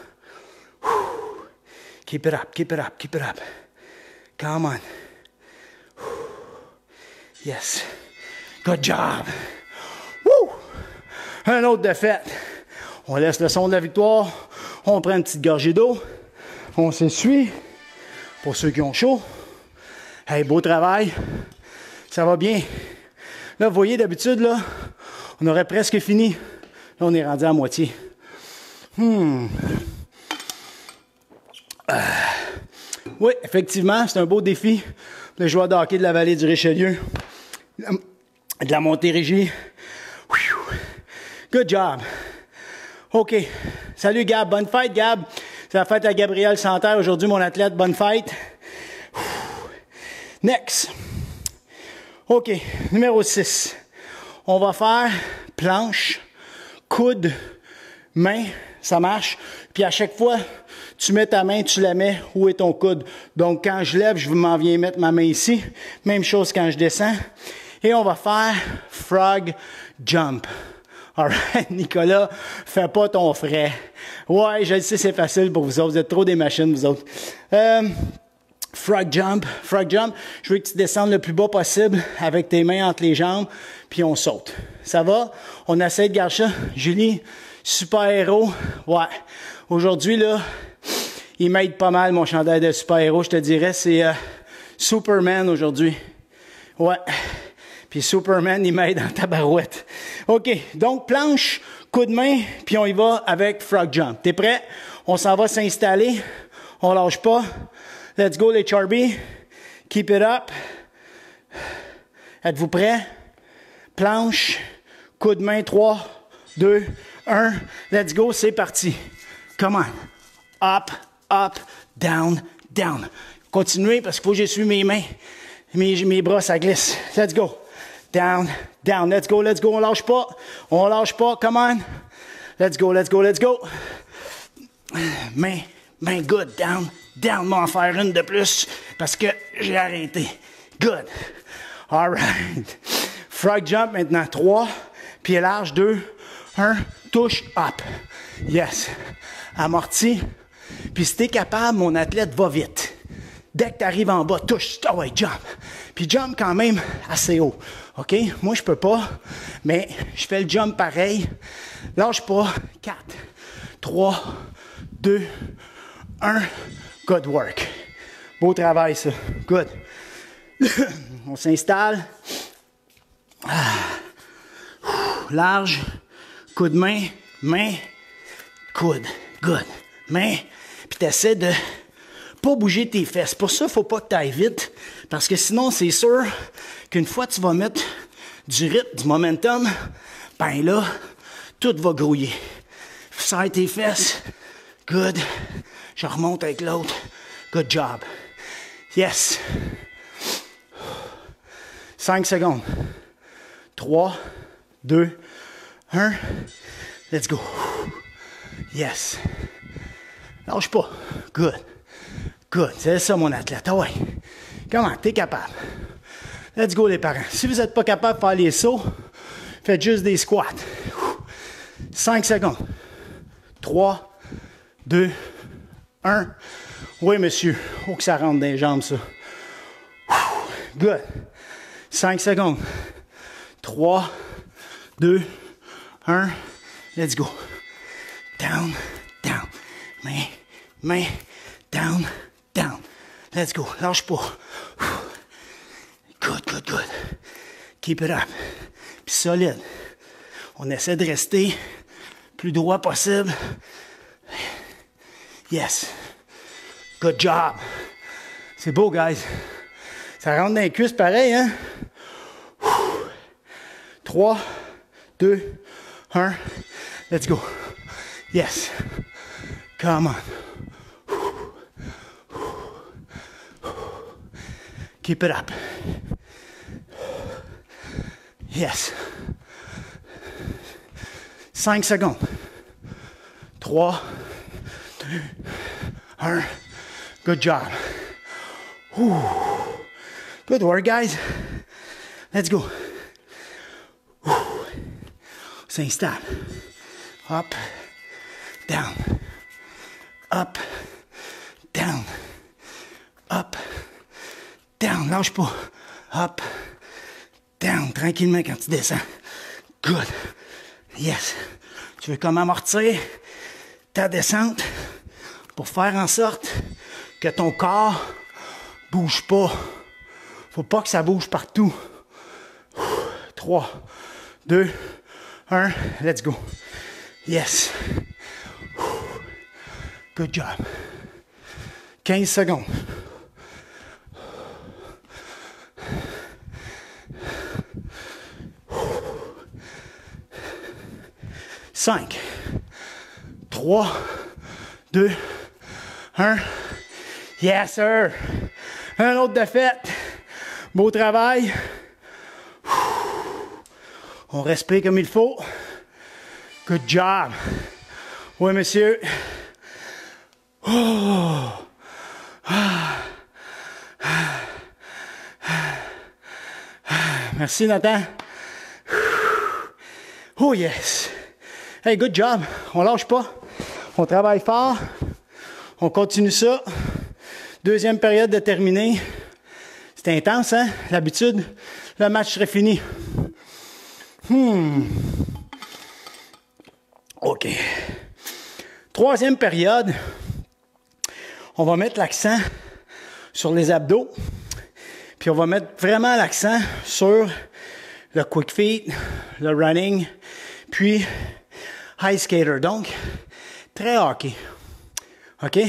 Keep it up, keep it up, keep it up. Come on. Yes. Good job. Woo! Un autre défaite. On laisse le son de la victoire. On prend une petite gorgée d'eau. On s'essuie. Pour ceux qui ont chaud. Hey, beau travail. Ça va bien. Là, vous voyez, d'habitude, là, on aurait presque fini. Là, on est rendu à moitié. Oui, effectivement, c'est un beau défi. Le joueur de hockey de la vallée du Richelieu. De la Montérégie. Good job. OK. Salut, Gab. Bonne fête, Gab. C'est la fête à Gabriel Santerre aujourd'hui, mon athlète. Bonne fête. Next. OK. Numéro 6. On va faire planche, coude, main Ça marche. Puis à chaque fois, tu mets ta main, tu la mets où est ton coude. Donc quand je lève, je m'en viens mettre ma main ici. Même chose quand je descends. Et on va faire frog jump. Alright, Nicolas, fais pas ton frais. Ouais, je le sais, c'est facile pour vous autres. Vous êtes trop des machines, vous autres. Frog jump. Je veux que tu descendes le plus bas possible avec tes mains entre les jambes, puis on saute. Ça va? On essaie de garder ça. Julie, super-héros. Ouais. Aujourd'hui, là, il m'aide pas mal, mon chandail de super-héros. Je te dirais, c'est Superman aujourd'hui. Ouais. Puis Superman, il m'aide en tabarouette. OK. Donc, planche, coup de main, puis on y va avec frog jump. T'es prêt? On s'en va s'installer. On lâche pas. Let's go, les Charby. Keep it up. Êtes-vous prêts? Planche, coup de main, 3, 2, 1. Let's go, c'est parti. Come on. Up, up, down, down. Continuez parce qu'il faut que j'essuie mes mains. Mes bras, ça glisse. Let's go. Down, down. Let's go, let's go. On lâche pas. On lâche pas. Come on. Let's go, let's go, let's go. Main, good. Down, down. M'en faire une de plus parce que j'ai arrêté. Good. All right. Frog jump maintenant. 3. Pied large. 2, 1. Touche. Up. Yes. Amorti. Puis si t'es capable, mon athlète va vite. Dès que tu arrives en bas, touche. Ah ouais, jump. Puis jump quand même assez haut. OK? Moi, je peux pas, mais je fais le jump pareil. Lâche pas. 4, 3, 2, 1. Good work. Beau travail, ça. Good. On s'installe. Large. Coup de main. Main. Coude. Good. Main. Puis tu essaies de pas bouger tes fesses. Pour ça, il ne faut pas que tu ailles vite. Parce que sinon, c'est sûr qu'une fois que tu vas mettre du rythme, du momentum, ben là, tout va grouiller. Serre tes fesses. Good. Je remonte avec l'autre. Good job. Yes. 5 secondes. 3, 2, 1. Let's go. Yes. Lâche pas. Good. Good. C'est ça, mon athlète. Ah ouais. Comment? T'es capable. Let's go, les parents. Si vous n'êtes pas capable de faire les sauts, faites juste des squats. 5 secondes. 3, 2, 1. Oui, monsieur. Oh, que ça rentre dans les jambes, ça. Good. 5 secondes. 3, 2, 1. Let's go. Down, down. Main, down, down. Let's go. Lâche pas. Good, good, good. Keep it up. Puis solide. On essaie de rester plus droit possible. Yes. Good job. C'est beau, guys. Ça rentre dans les cuisses pareil, hein? 3, 2, 1. Let's go. Yes. Come on. Keep it up. Yes. 5 secondes. 3, 2, 1. Good job. Whew. Good work, guys. Let's go. S'installe. Up, down. Up, down. Up, down. Lâche pas. Up, down. Tranquillement quand tu descends. Good. Yes. Tu veux comme amortir ta descente pour faire en sorte que ton corps bouge pas. Faut pas que ça bouge partout. 3, 2, 1. Let's go. Yes. Good job. 15 secondes. Cinq, 3, 2, 1. Yes, sir. Un autre de fête. Beau travail. On respire comme il faut. Good job. Oui, monsieur. Oh. Merci, Nathan. Oh, yes. Hey, good job. On lâche pas. On travaille fort. On continue ça. Deuxième période de terminée. C'est intense, hein? L'habitude, le match serait fini. OK. Troisième période, on va mettre l'accent sur les abdos. Puis on va mettre vraiment l'accent sur le quick feet, le running, puis high skater. Donc, très hockey. OK?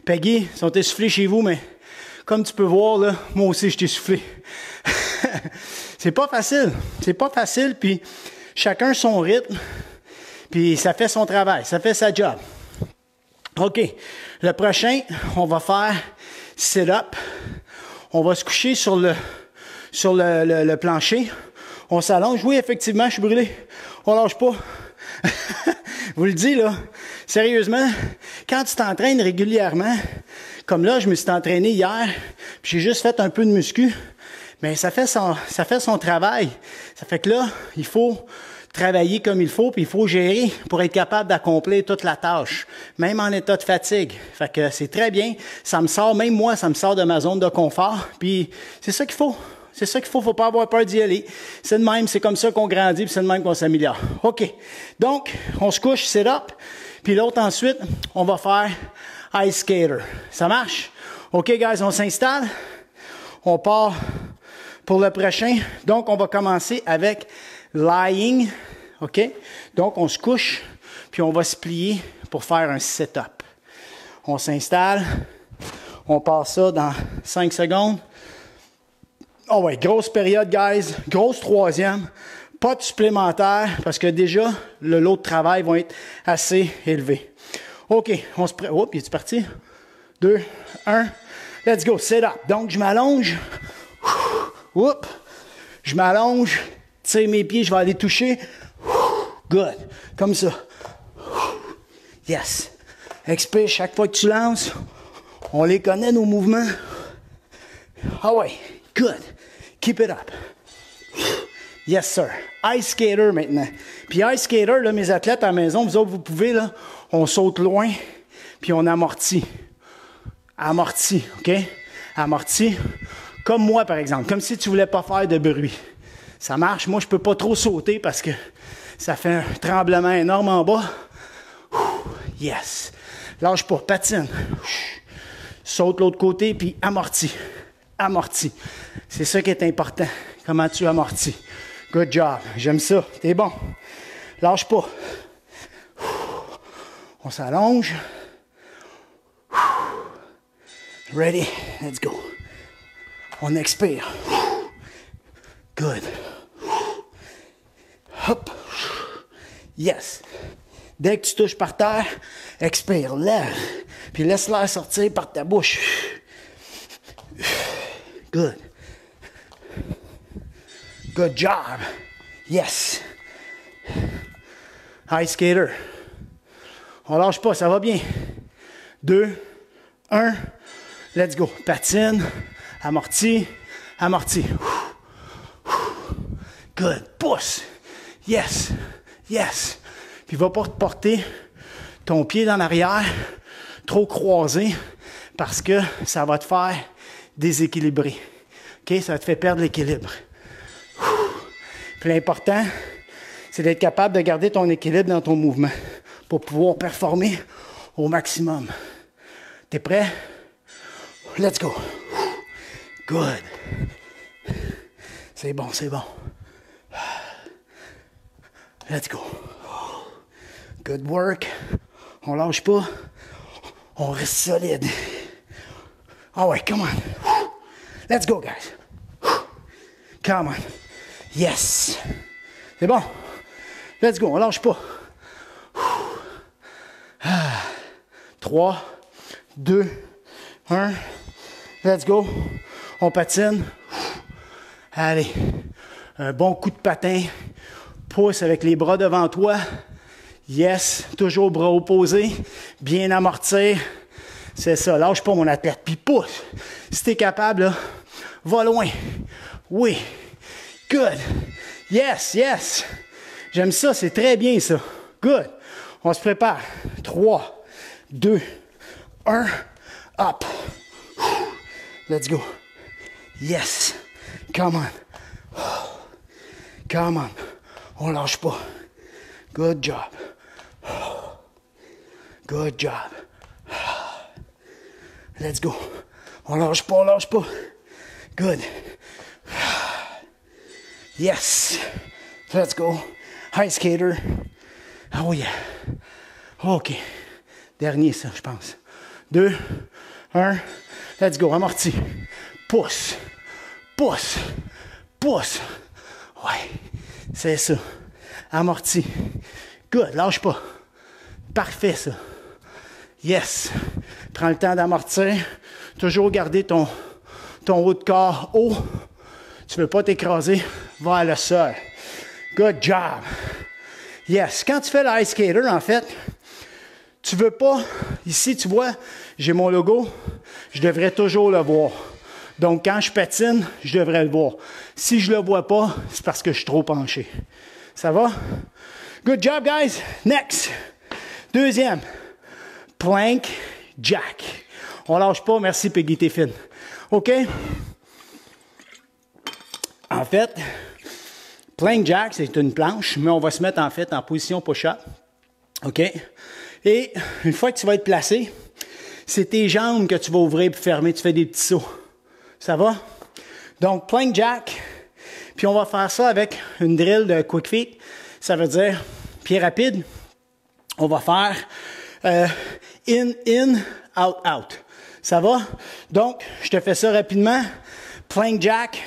Peggy, ils sont essoufflés chez vous, mais comme tu peux voir, là, moi aussi, je t'ai soufflé. C'est pas facile. C'est pas facile, puis chacun son rythme, puis ça fait son travail, ça fait sa job. OK. Le prochain, on va faire sit-up. On va se coucher sur le plancher. On s'allonge. Oui, effectivement, je suis brûlé. On lâche pas. Vous le dis, là. Sérieusement, quand tu t'entraînes régulièrement, comme là, je me suis entraîné hier, puis j'ai juste fait un peu de muscu, mais ça fait son travail. Ça fait que là, il faut travailler comme il faut, puis il faut gérer pour être capable d'accomplir toute la tâche, même en état de fatigue. Fait que c'est très bien. Ça me sort, même moi, ça me sort de ma zone de confort, puis c'est ça qu'il faut. C'est ça qu'il faut. Faut pas avoir peur d'y aller. C'est de même, c'est comme ça qu'on grandit, puis c'est de même qu'on s'améliore. OK. Donc, on se couche, sit up, puis l'autre ensuite, on va faire ice skater. Ça marche? OK, guys, on s'installe. On part pour le prochain. Donc, on va commencer avec lying. OK? Donc, on se couche, puis on va se plier pour faire un sit-up. On s'installe. On part ça dans 5 secondes. Oh ouais, grosse période, guys. Grosse troisième. Pas de supplémentaire parce que déjà, le lot de travail va être assez élevé. OK, on se prépare. Oh, puis es-tu parti? 2, 1. Let's go, sit up. Donc, je m'allonge. Oups. Je m'allonge. Tire mes pieds, je vais aller toucher. Good. Comme ça. Yes. Expire chaque fois que tu lances. On les connaît, nos mouvements. Ah ouais. Good. Keep it up. Yes, sir. Ice skater maintenant. Puis ice skater, là, mes athlètes à la maison, vous autres, vous pouvez, là, on saute loin, puis on amortit. Amorti, OK? Amorti. Comme moi, par exemple. Comme si tu voulais pas faire de bruit. Ça marche. Moi, je peux pas trop sauter parce que ça fait un tremblement énorme en bas. Yes. Lâche pas. Patine. Saute l'autre côté, puis amorti. Amorti. C'est ça qui est important. Comment tu amortis. Good job. J'aime ça. T'es bon. Lâche pas. On s'allonge. Ready? Let's go. On expire. Good. Hop. Yes. Dès que tu touches par terre, expire l'air. Puis laisse l'air sortir par ta bouche. Good. Good job. Yes. Ice skater. On lâche pas, ça va bien. 2, 1. Let's go. Patine. Amorti. Amorti. Good. Pousse. Yes. Yes. Puis va pas te porter ton pied dans l'arrière, trop croisé, parce que ça va te faire déséquilibrer. OK? Ça te fait perdre l'équilibre. Puis l'important, c'est d'être capable de garder ton équilibre dans ton mouvement pour pouvoir performer au maximum. T'es prêt? Let's go. Good. C'est bon, c'est bon. Let's go. Good work. On lâche pas. On reste solide. Ah ouais, come on. Let's go, guys. Come on. Yes. C'est bon. Let's go, on lâche pas. 3, 2, 1. Let's go. On patine. Allez. Un bon coup de patin. Pousse avec les bras devant toi. Yes. Toujours bras opposés. Bien amortir. C'est ça. Lâche pas mon athlète. Puis pousse. Si t'es capable, là, va loin. Oui. Good. Yes, yes. J'aime ça. C'est très bien, ça. Good. On se prépare. 3, 2, 1. Up. Let's go. Yes. Come on. Come on. On lâche pas. Good job. Good job. Let's go. On lâche pas, on lâche pas. Good. Yes. Let's go. High skater. Oh yeah. OK. Dernier, ça, je pense. 2, 1. Let's go. Amorti. Pousse. Pousse. Pousse. Ouais. C'est ça. Amorti. Good. Lâche pas. Parfait, ça. Yes. Prends le temps d'amortir. Toujours garder ton haut de corps haut. Tu ne veux pas t'écraser vers le sol. Good job. Yes. Quand tu fais le ice skater, en fait, tu veux pas... Ici, tu vois, j'ai mon logo. Je devrais toujours le voir. Donc, quand je patine, je devrais le voir. Si je ne le vois pas, c'est parce que je suis trop penché. Ça va? Good job, guys. Next. Deuxième. Plank jack. On lâche pas. Merci, Peggy, t'es fine. OK? En fait, plank jack, c'est une planche, mais on va se mettre en fait en position push-up. OK? Et une fois que tu vas être placé, c'est tes jambes que tu vas ouvrir et fermer. Tu fais des petits sauts. Ça va? Donc, plank jack. Puis on va faire ça avec une drill de quick feet. Ça veut dire pied rapide. On va faire in, out, out. Ça va? Donc, je te fais ça rapidement. Plank jack.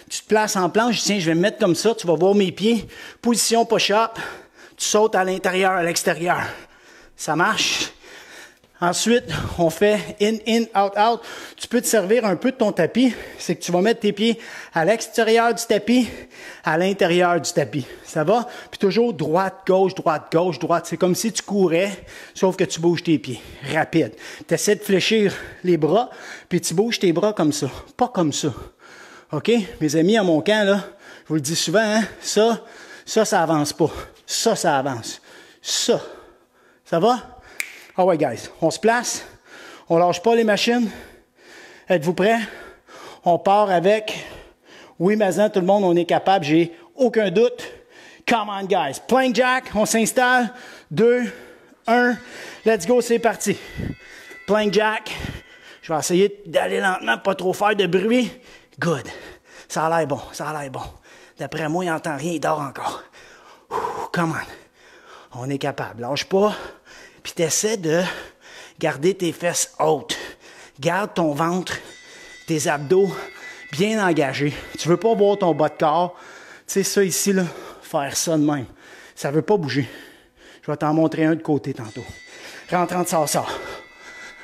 Tu te places en planche. Tiens, je vais me mettre comme ça. Tu vas voir mes pieds. Position push-up. Tu sautes à l'intérieur, à l'extérieur. Ça marche? Ensuite, on fait in, out, out. Tu peux te servir un peu de ton tapis. C'est que tu vas mettre tes pieds à l'extérieur du tapis, à l'intérieur du tapis. Ça va? Puis toujours droite, gauche, droite. C'est comme si tu courais, sauf que tu bouges tes pieds. Rapide. Tu essaies de fléchir les bras, puis tu bouges tes bras comme ça. Pas comme ça. OK? Mes amis, à mon camp, là, je vous le dis souvent, hein? Ça avance pas. Ça avance. Ça va? Ah ouais, guys, on se place, on lâche pas les machines. Êtes-vous prêts? On part avec, oui, Mazan, tout le monde, on est capable, j'ai aucun doute. Come on, guys. Plank jack, on s'installe. 2, 1, let's go, c'est parti. Plank jack, je vais essayer d'aller lentement, pas trop faire de bruit. Good. Ça a l'air bon. D'après moi, il n'entend rien, il dort encore. Come on. On est capable, lâche pas. Puis tu essaies de garder tes fesses hautes. Garde ton ventre, tes abdos bien engagés. Tu veux pas voir ton bas de corps. Tu sais, ça ici, là, faire ça de même. Ça veut pas bouger. Je vais t'en montrer un de côté tantôt. Rentrant de ça.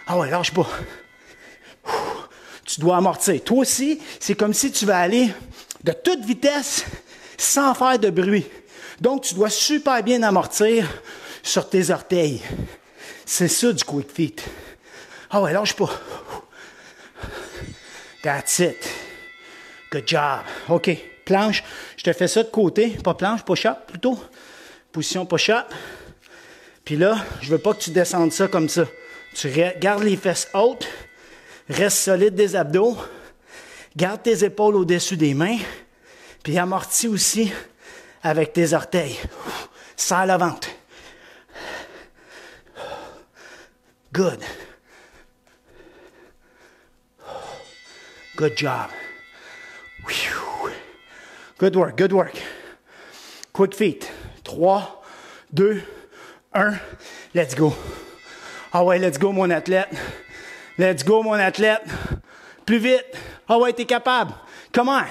Ah ouais, lâche pas. Tu dois amortir. Toi aussi, c'est comme si tu vas aller de toute vitesse sans faire de bruit. Donc, tu dois super bien amortir sur tes orteils. C'est ça du quick feet. Ah ouais, lâche pas. That's it. Good job. OK. Planche. Je te fais ça de côté. Pas planche, push-up plutôt. Position push-up. Puis là, je veux pas que tu descendes ça comme ça. Tu gardes les fesses hautes. Reste solide des abdos. Garde tes épaules au-dessus des mains. Puis amortis aussi avec tes orteils. Serre le ventre. Good. Good job. Good work. Quick feet. 3, 2, 1. Let's go. Ah ouais, let's go, mon athlète. Plus vite. Ah ouais, t'es capable. Come on.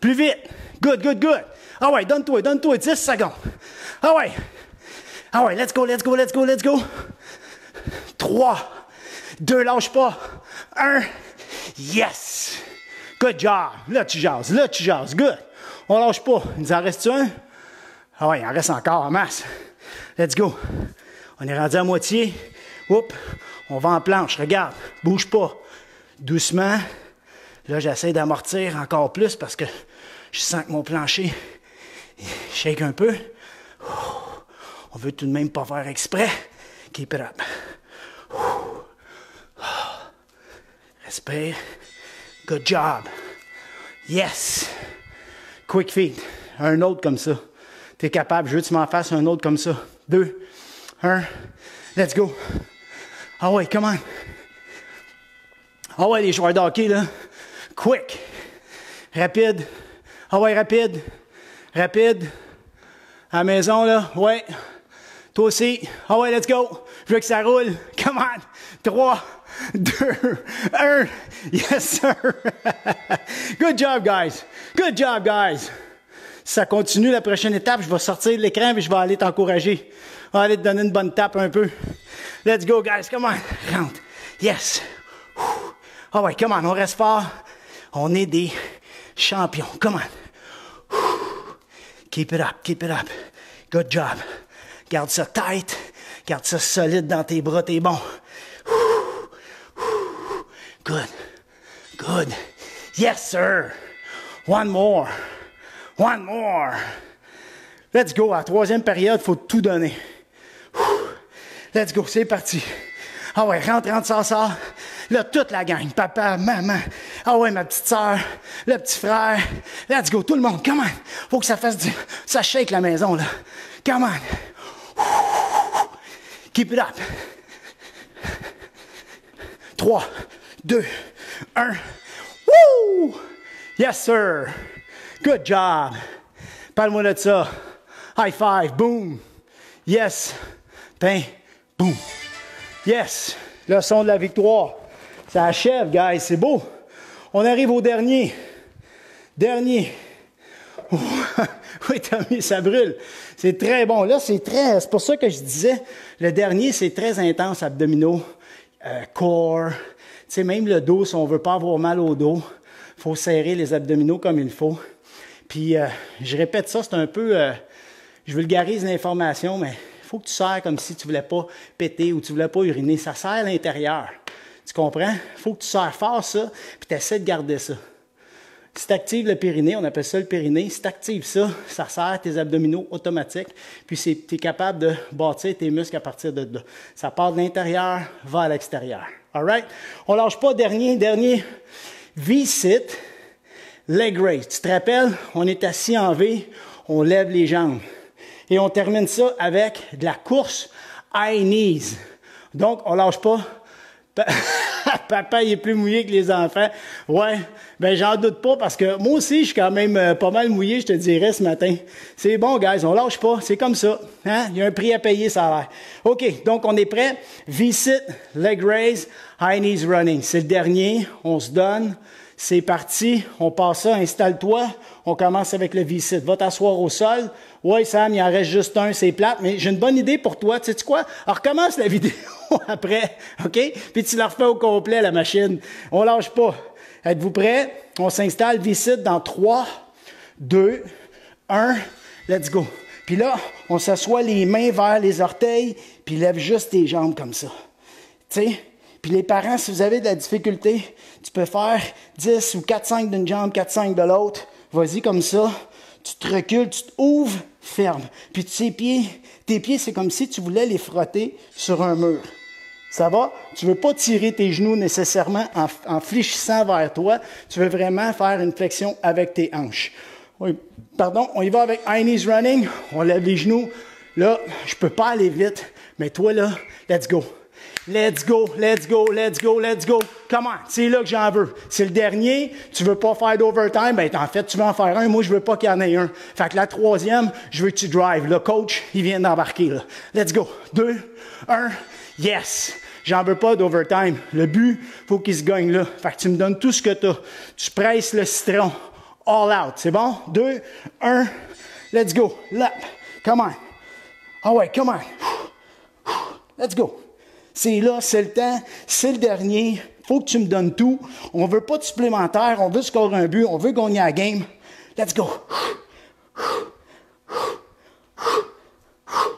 Plus vite. Good. Ah ouais, donne-toi. 10 secondes. Ah ouais, let's go. 3, 2, lâche pas. 1. Yes. Good job. Là, tu jases. Good. On lâche pas. Il nous en reste un? Ah ouais, il en reste encore en masse. Let's go. On est rendu à moitié. Oups. On va en planche. Regarde. Bouge pas. Doucement. Là, j'essaie d'amortir encore plus parce que je sens que mon plancher shake un peu. On veut tout de même pas faire exprès. Keep it up. Respire. Good job. Yes. Quick feet. Un autre comme ça. T'es capable. Je veux que tu m'en fasses un autre comme ça. 2, 1. Let's go. Ah ouais, come on. Ah ouais, les joueurs de hockey, là. Quick. Rapide. Ah ouais, rapide. Rapide. À la maison, là. Ouais. Toi aussi. Ah ouais, let's go. Je veux que ça roule. Come on. 3, 2, 1. Yes, sir. Good job, guys. Good job, guys. Si ça continue, la prochaine étape, je vais sortir de l'écran et je vais aller t'encourager. Je vais aller te donner une bonne tape un peu. Let's go, guys. Come on. Rentre. Yes. Ah ouais, come on. On reste fort. On est des champions. Come on. Keep it up. Keep it up. Good job. Garde ça tight. Garde ça solide dans tes bras. T'es bon. Good. Good. Yes, sir. One more. One more. Let's go. À la troisième période, il faut tout donner. Let's go. C'est parti. Ah ouais, rentre, sort. Là, toute la gang. Papa, maman. Ah ouais, ma petite soeur. Le petit frère. Let's go. Tout le monde. Come on. Faut que ça fasse ça shake la maison, là. Come on. Keep it up. 3, 2, 1. Woo! Yes, sir. Good job. Parle-moi de ça. High five. Boom. Yes. Pain. Boom. Yes. Le son de la victoire. Ça achève, guys. C'est beau. On arrive au dernier. Dernier. Oui, Tommy, ça brûle. C'est très bon. Là, c'est pour ça que je disais, le dernier, c'est très intense, abdominaux, core. Tu sais, même le dos, si on veut pas avoir mal au dos, il faut serrer les abdominaux comme il faut. Puis, je répète ça, c'est un peu, je vulgarise l'information, mais il faut que tu serres comme si tu voulais pas péter ou tu voulais pas uriner. Ça serre à l'intérieur. Tu comprends? Il faut que tu serres fort ça, puis tu essaies de garder ça. Si tu actives le périnée, on appelle ça le périnée, si tu actives ça, ça serre tes abdominaux automatiques, puis tu es capable de bâtir tes muscles à partir de là. Ça part de l'intérieur, va à l'extérieur. All right? On lâche pas. Dernier V-sit, leg raise. Tu te rappelles, on est assis en V, on lève les jambes. Et on termine ça avec de la course high knees. Donc, on lâche pas. Papa, il est plus mouillé que les enfants. Ouais, ben j'en doute pas parce que moi aussi, je suis quand même pas mal mouillé, je te dirais, ce matin. C'est bon, guys, on lâche pas, c'est comme ça. Hein? Il y a un prix à payer, ça a l'air. OK, donc on est prêt. V-sit, leg raise, high knees running. C'est le dernier, on se donne. C'est parti, on passe ça, installe-toi. On commence avec le V-sit. Va t'asseoir au sol. Ouais, Sam, il en reste juste un, c'est plate, mais j'ai une bonne idée pour toi. Tu sais quoi? Alors, recommence la vidéo après, OK? Puis tu la refais au complet, la machine. On lâche pas. Êtes-vous prêts? On s'installe V-sit dans 3, 2, 1. Let's go. Puis là, on s'assoit les mains vers les orteils, puis lève juste tes jambes comme ça. Tu sais? Puis les parents, si vous avez de la difficulté, tu peux faire 10 ou 4-5 d'une jambe, 4-5 de l'autre. Vas-y comme ça. Tu te recules, tu t'ouvres, ferme. Puis tes pieds, c'est comme si tu voulais les frotter sur un mur. Ça va? Tu ne veux pas tirer tes genoux nécessairement en fléchissant vers toi. Tu veux vraiment faire une flexion avec tes hanches. Oui, pardon, on y va avec high knees running. On lève les genoux. Là, je ne peux pas aller vite, mais toi là, let's go. Let's go, let's go, let's go, let's go. Come on, c'est là que j'en veux. C'est le dernier, tu veux pas faire d'overtime, ben en fait, tu veux en faire un, moi je veux pas qu'il y en ait un. Fait que la troisième, je veux que tu drives. Le coach, il vient d'embarquer là. Let's go. 2, 1, yes. J'en veux pas d'overtime. Le but, faut qu'il se gagne là. Fait que tu me donnes tout ce que t'as. Tu presses le citron. All out, c'est bon? 2, 1, let's go. Lap. Come on. Ah ouais, come on. Let's go. C'est là, c'est le temps, c'est le dernier. Faut que tu me donnes tout. On veut pas de supplémentaire, on veut scorer un but, on veut gagner la game. Let's go.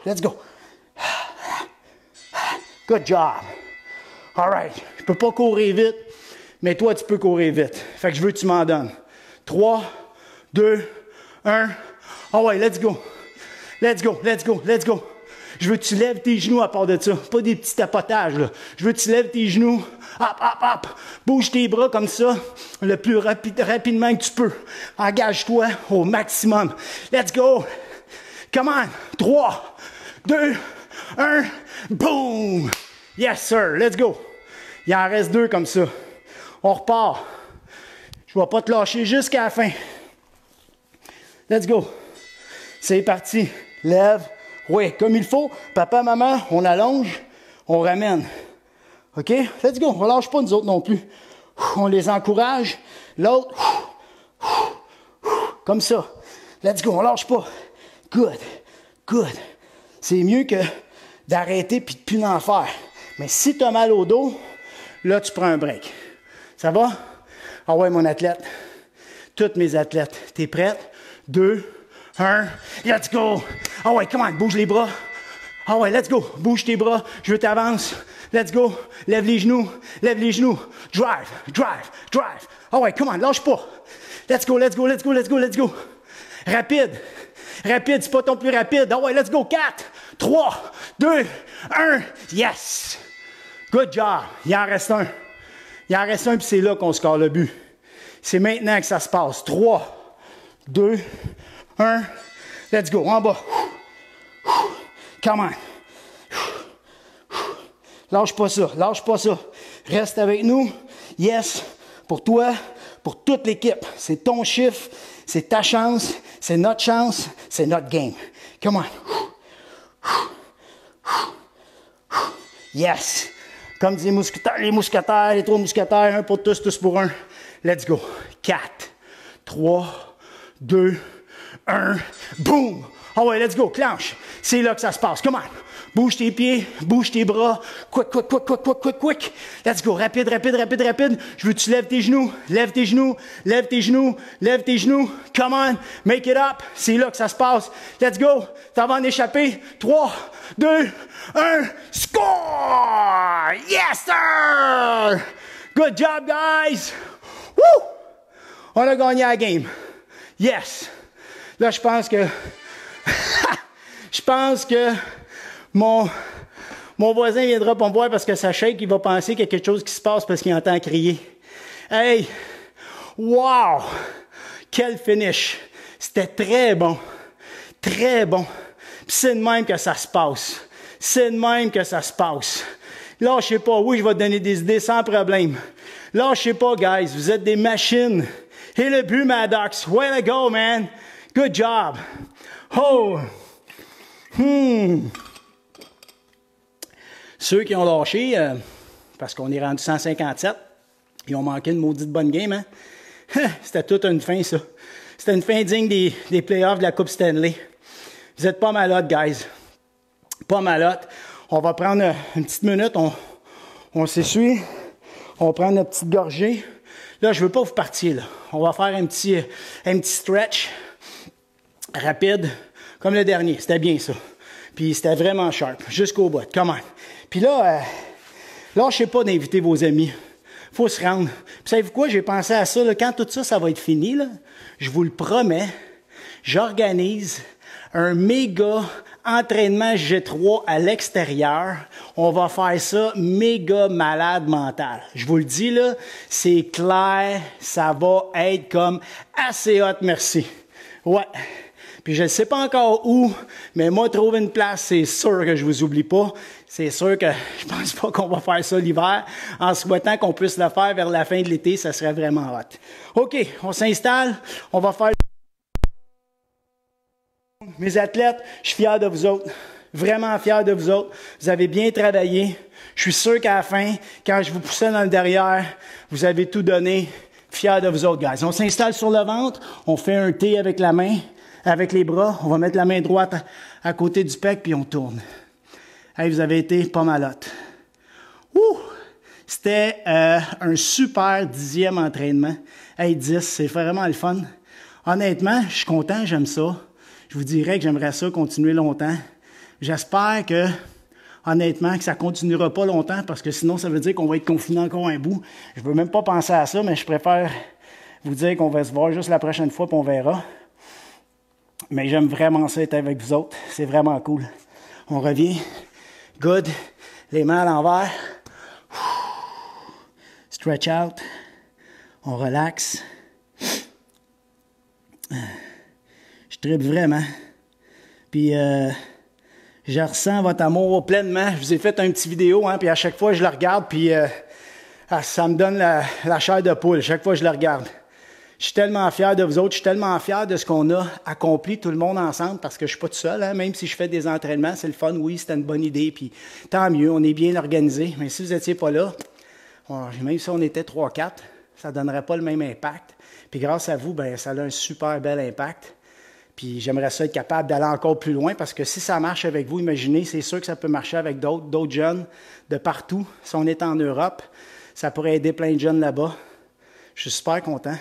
let's go. Good job. All right. Je peux pas courir vite, mais toi, tu peux courir vite. Fait que je veux que tu m'en donnes. 3, 2, 1. Ah ouais, let's go. Let's go, let's go, let's go. Je veux que tu lèves tes genoux à part de ça. Pas des petits tapotages, là. Je veux que tu lèves tes genoux. Hop, hop, hop. Bouge tes bras comme ça, le plus rapidement que tu peux. Engage-toi au maximum. Let's go. Come on. 3, 2, 1. Boom. Yes, sir. Let's go. Il en reste 2 comme ça. On repart. Je ne vais pas te lâcher jusqu'à la fin. Let's go. C'est parti. Lève. Oui, comme il faut. Papa, maman, on allonge, on ramène. OK? Let's go. On ne lâche pas nous autres non plus. On les encourage. L'autre. Comme ça. Let's go. On ne lâche pas. Good. Good. C'est mieux que d'arrêter puis de plus en faire. Mais si tu as mal au dos, là, tu prends un break. Ça va? Ah ouais, mon athlète. Toutes mes athlètes. T'es prête? 2, 1, let's go! Ah ouais, come on, bouge les bras. Ah ouais, let's go. Bouge tes bras. Je veux t'avances. Let's go. Lève les genoux. Lève les genoux. Drive, drive, drive. Ah ouais, come on, lâche pas. Let's go, let's go, let's go, let's go, let's go. Rapide. Rapide, c'est pas ton plus rapide. Ah ouais, let's go. 4, 3, 2, 1. Yes! Good job. Il en reste un. Il en reste un, puis c'est là qu'on score le but. C'est maintenant que ça se passe. 3, 2, 1. Let's go. En bas. Come on. Lâche pas ça. Lâche pas ça. Reste avec nous. Yes. Pour toi, pour toute l'équipe. C'est ton chiffre. C'est ta chance. C'est notre chance. C'est notre game. Come on. Yes. Comme disent les mousquetaires, les 3 mousquetaires, un pour tous, tous pour un. Let's go. 4, 3, 2, 1. Boom! Ah ouais, let's go. Clenche. C'est là que ça se passe. Come on. Bouge tes pieds, bouge tes bras. Quick, quick, quick, quick, quick, quick, quick. Let's go. Rapide, rapide, rapide, rapide. Je veux que tu lèves tes genoux. Lève tes genoux. Lève tes genoux. Lève tes genoux. Come on. Make it up. C'est là que ça se passe. Let's go. T'en vas en échapper. 3, 2, 1. Score! Yes, sir! Good job, guys! Woo! On a gagné la game. Yes! Là, je pense que... je pense que mon voisin viendra pour me voir parce que ça shake, il va penser qu'il y a quelque chose qui se passe parce qu'il entend crier. Hey! Wow! Quel finish! C'était très bon. Très bon. Puis c'est de même que ça se passe. C'est de même que ça se passe. Lâchez pas. Oui, je vais te donner des idées sans problème. Lâchez pas, guys. Vous êtes des machines. Et le but, Maddox. Way to go, man. Good job. Oh! Ceux qui ont lâché, parce qu'on est rendu 157, ils ont manqué une maudite bonne game, hein? C'était toute une fin, ça. C'était une fin digne des playoffs de la Coupe Stanley. Vous êtes pas malotes, guys. Pas malotes. On va prendre une petite minute, on s'essuie, on prend notre petite gorgée. Là, je veux pas vous partir, là. On va faire un petit stretch rapide, comme le dernier. C'était bien, ça. Puis c'était vraiment sharp, jusqu'au bout. Come on. Puis là, lâchez pas d'inviter vos amis. Faut se rendre. Puis savez-vous quoi? J'ai pensé à ça, là. Quand tout ça, ça va être fini, là, je vous le promets, j'organise un méga entraînement G3 à l'extérieur. On va faire ça méga malade mental. Je vous le dis, là, c'est clair, ça va être comme assez hot, merci. Ouais. Puis je ne sais pas encore où, mais moi, trouver une place, c'est sûr que je vous oublie pas. C'est sûr que je pense pas qu'on va faire ça l'hiver. En souhaitant qu'on puisse le faire vers la fin de l'été, ça serait vraiment hot. OK, on s'installe. On va faire... Mes athlètes, je suis fier de vous autres. Vraiment fier de vous autres. Vous avez bien travaillé. Je suis sûr qu'à la fin, quand je vous poussais dans le derrière, vous avez tout donné. Fier de vous autres, guys. On s'installe sur le ventre. On fait un T avec la main. Avec les bras, on va mettre la main droite à côté du pec, puis on tourne. Hey, vous avez été pas malote. Ouh! C'était un super 10e entraînement. Hey, 10, c'est vraiment le fun. Honnêtement, je suis content, j'aime ça. Je vous dirais que j'aimerais ça continuer longtemps. J'espère que, honnêtement, que ça ne continuera pas longtemps parce que sinon, ça veut dire qu'on va être confiné encore un bout. Je ne veux même pas penser à ça, mais je préfère vous dire qu'on va se voir juste la prochaine fois puis on verra. Mais j'aime vraiment ça être avec vous autres. C'est vraiment cool. On revient. Good. Les mains à l'envers. Stretch out. On relaxe. Je tripe vraiment. Puis, je ressens votre amour pleinement. Je vous ai fait un petit vidéo, hein, puis à chaque fois, je le regarde, puis ça me donne la chair de poule. Chaque fois, je le regarde. Je suis tellement fier de vous autres. Je suis tellement fier de ce qu'on a accompli, tout le monde ensemble, parce que je suis pas tout seul. Hein, même si je fais des entraînements, c'est le fun. Oui, c'était une bonne idée, puis tant mieux, on est bien organisé. Mais si vous n'étiez pas là, même si on était 3-4, ça ne donnerait pas le même impact. Puis grâce à vous, ben, ça a un super bel impact. Puis j'aimerais ça être capable d'aller encore plus loin parce que si ça marche avec vous, imaginez, c'est sûr que ça peut marcher avec d'autres jeunes de partout. Si on est en Europe, ça pourrait aider plein de jeunes là-bas. Je suis super content.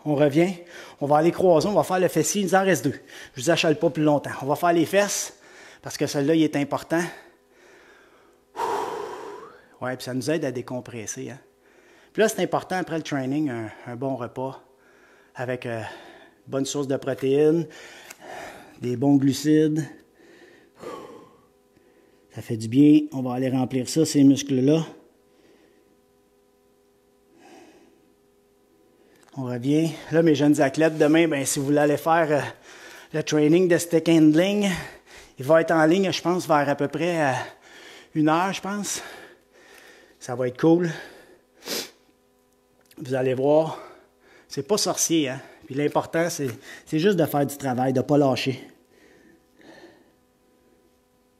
On revient, on va aller croiser, on va faire le fessier, il nous en reste 2. Je ne vous achale pas plus longtemps. On va faire les fesses parce que celui-là, il est important. Ouais, puis ça nous aide à décompresser. Hein? Puis là, c'est important après le training, un bon repas avec bonne source de protéines, des bons glucides. Ça fait du bien. On va aller remplir ça, ces muscles-là. On revient. Là, mes jeunes athlètes, demain, ben, si vous voulez aller faire le training de stick handling, il va être en ligne, je pense, vers à peu près 1 heure, je pense. Ça va être cool. Vous allez voir, c'est pas sorcier, hein? Puis l'important, c'est juste de faire du travail, de ne pas lâcher.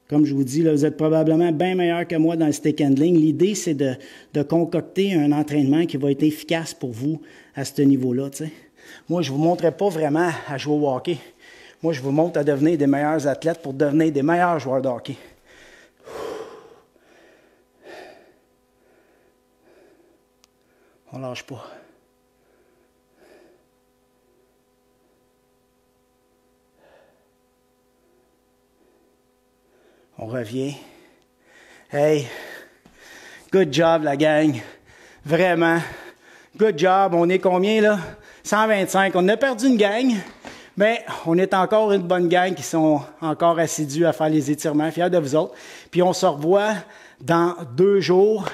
Comme je vous dis, là, vous êtes probablement bien meilleur que moi dans le stick handling. L'idée, c'est de concocter un entraînement qui va être efficace pour vous à ce niveau-là. Moi, je ne vous montrerai pas vraiment à jouer au hockey. Moi, je vous montre à devenir des meilleurs athlètes pour devenir des meilleurs joueurs de hockey. On ne lâche pas. On revient. Hey, good job la gang. Vraiment, good job. On est combien là? 125. On a perdu une gang, mais on est encore une bonne gang qui sont encore assidus à faire les étirements. Fiers de vous autres. Puis on se revoit dans 2 jours.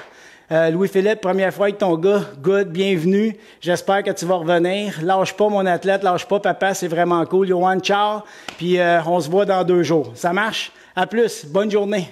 Louis-Philippe, première fois avec ton gars. Good, bienvenue. J'espère que tu vas revenir. Lâche pas mon athlète, lâche pas papa, c'est vraiment cool. Johan, ciao. Puis on se voit dans 2 jours. Ça marche? À plus. Bonne journée.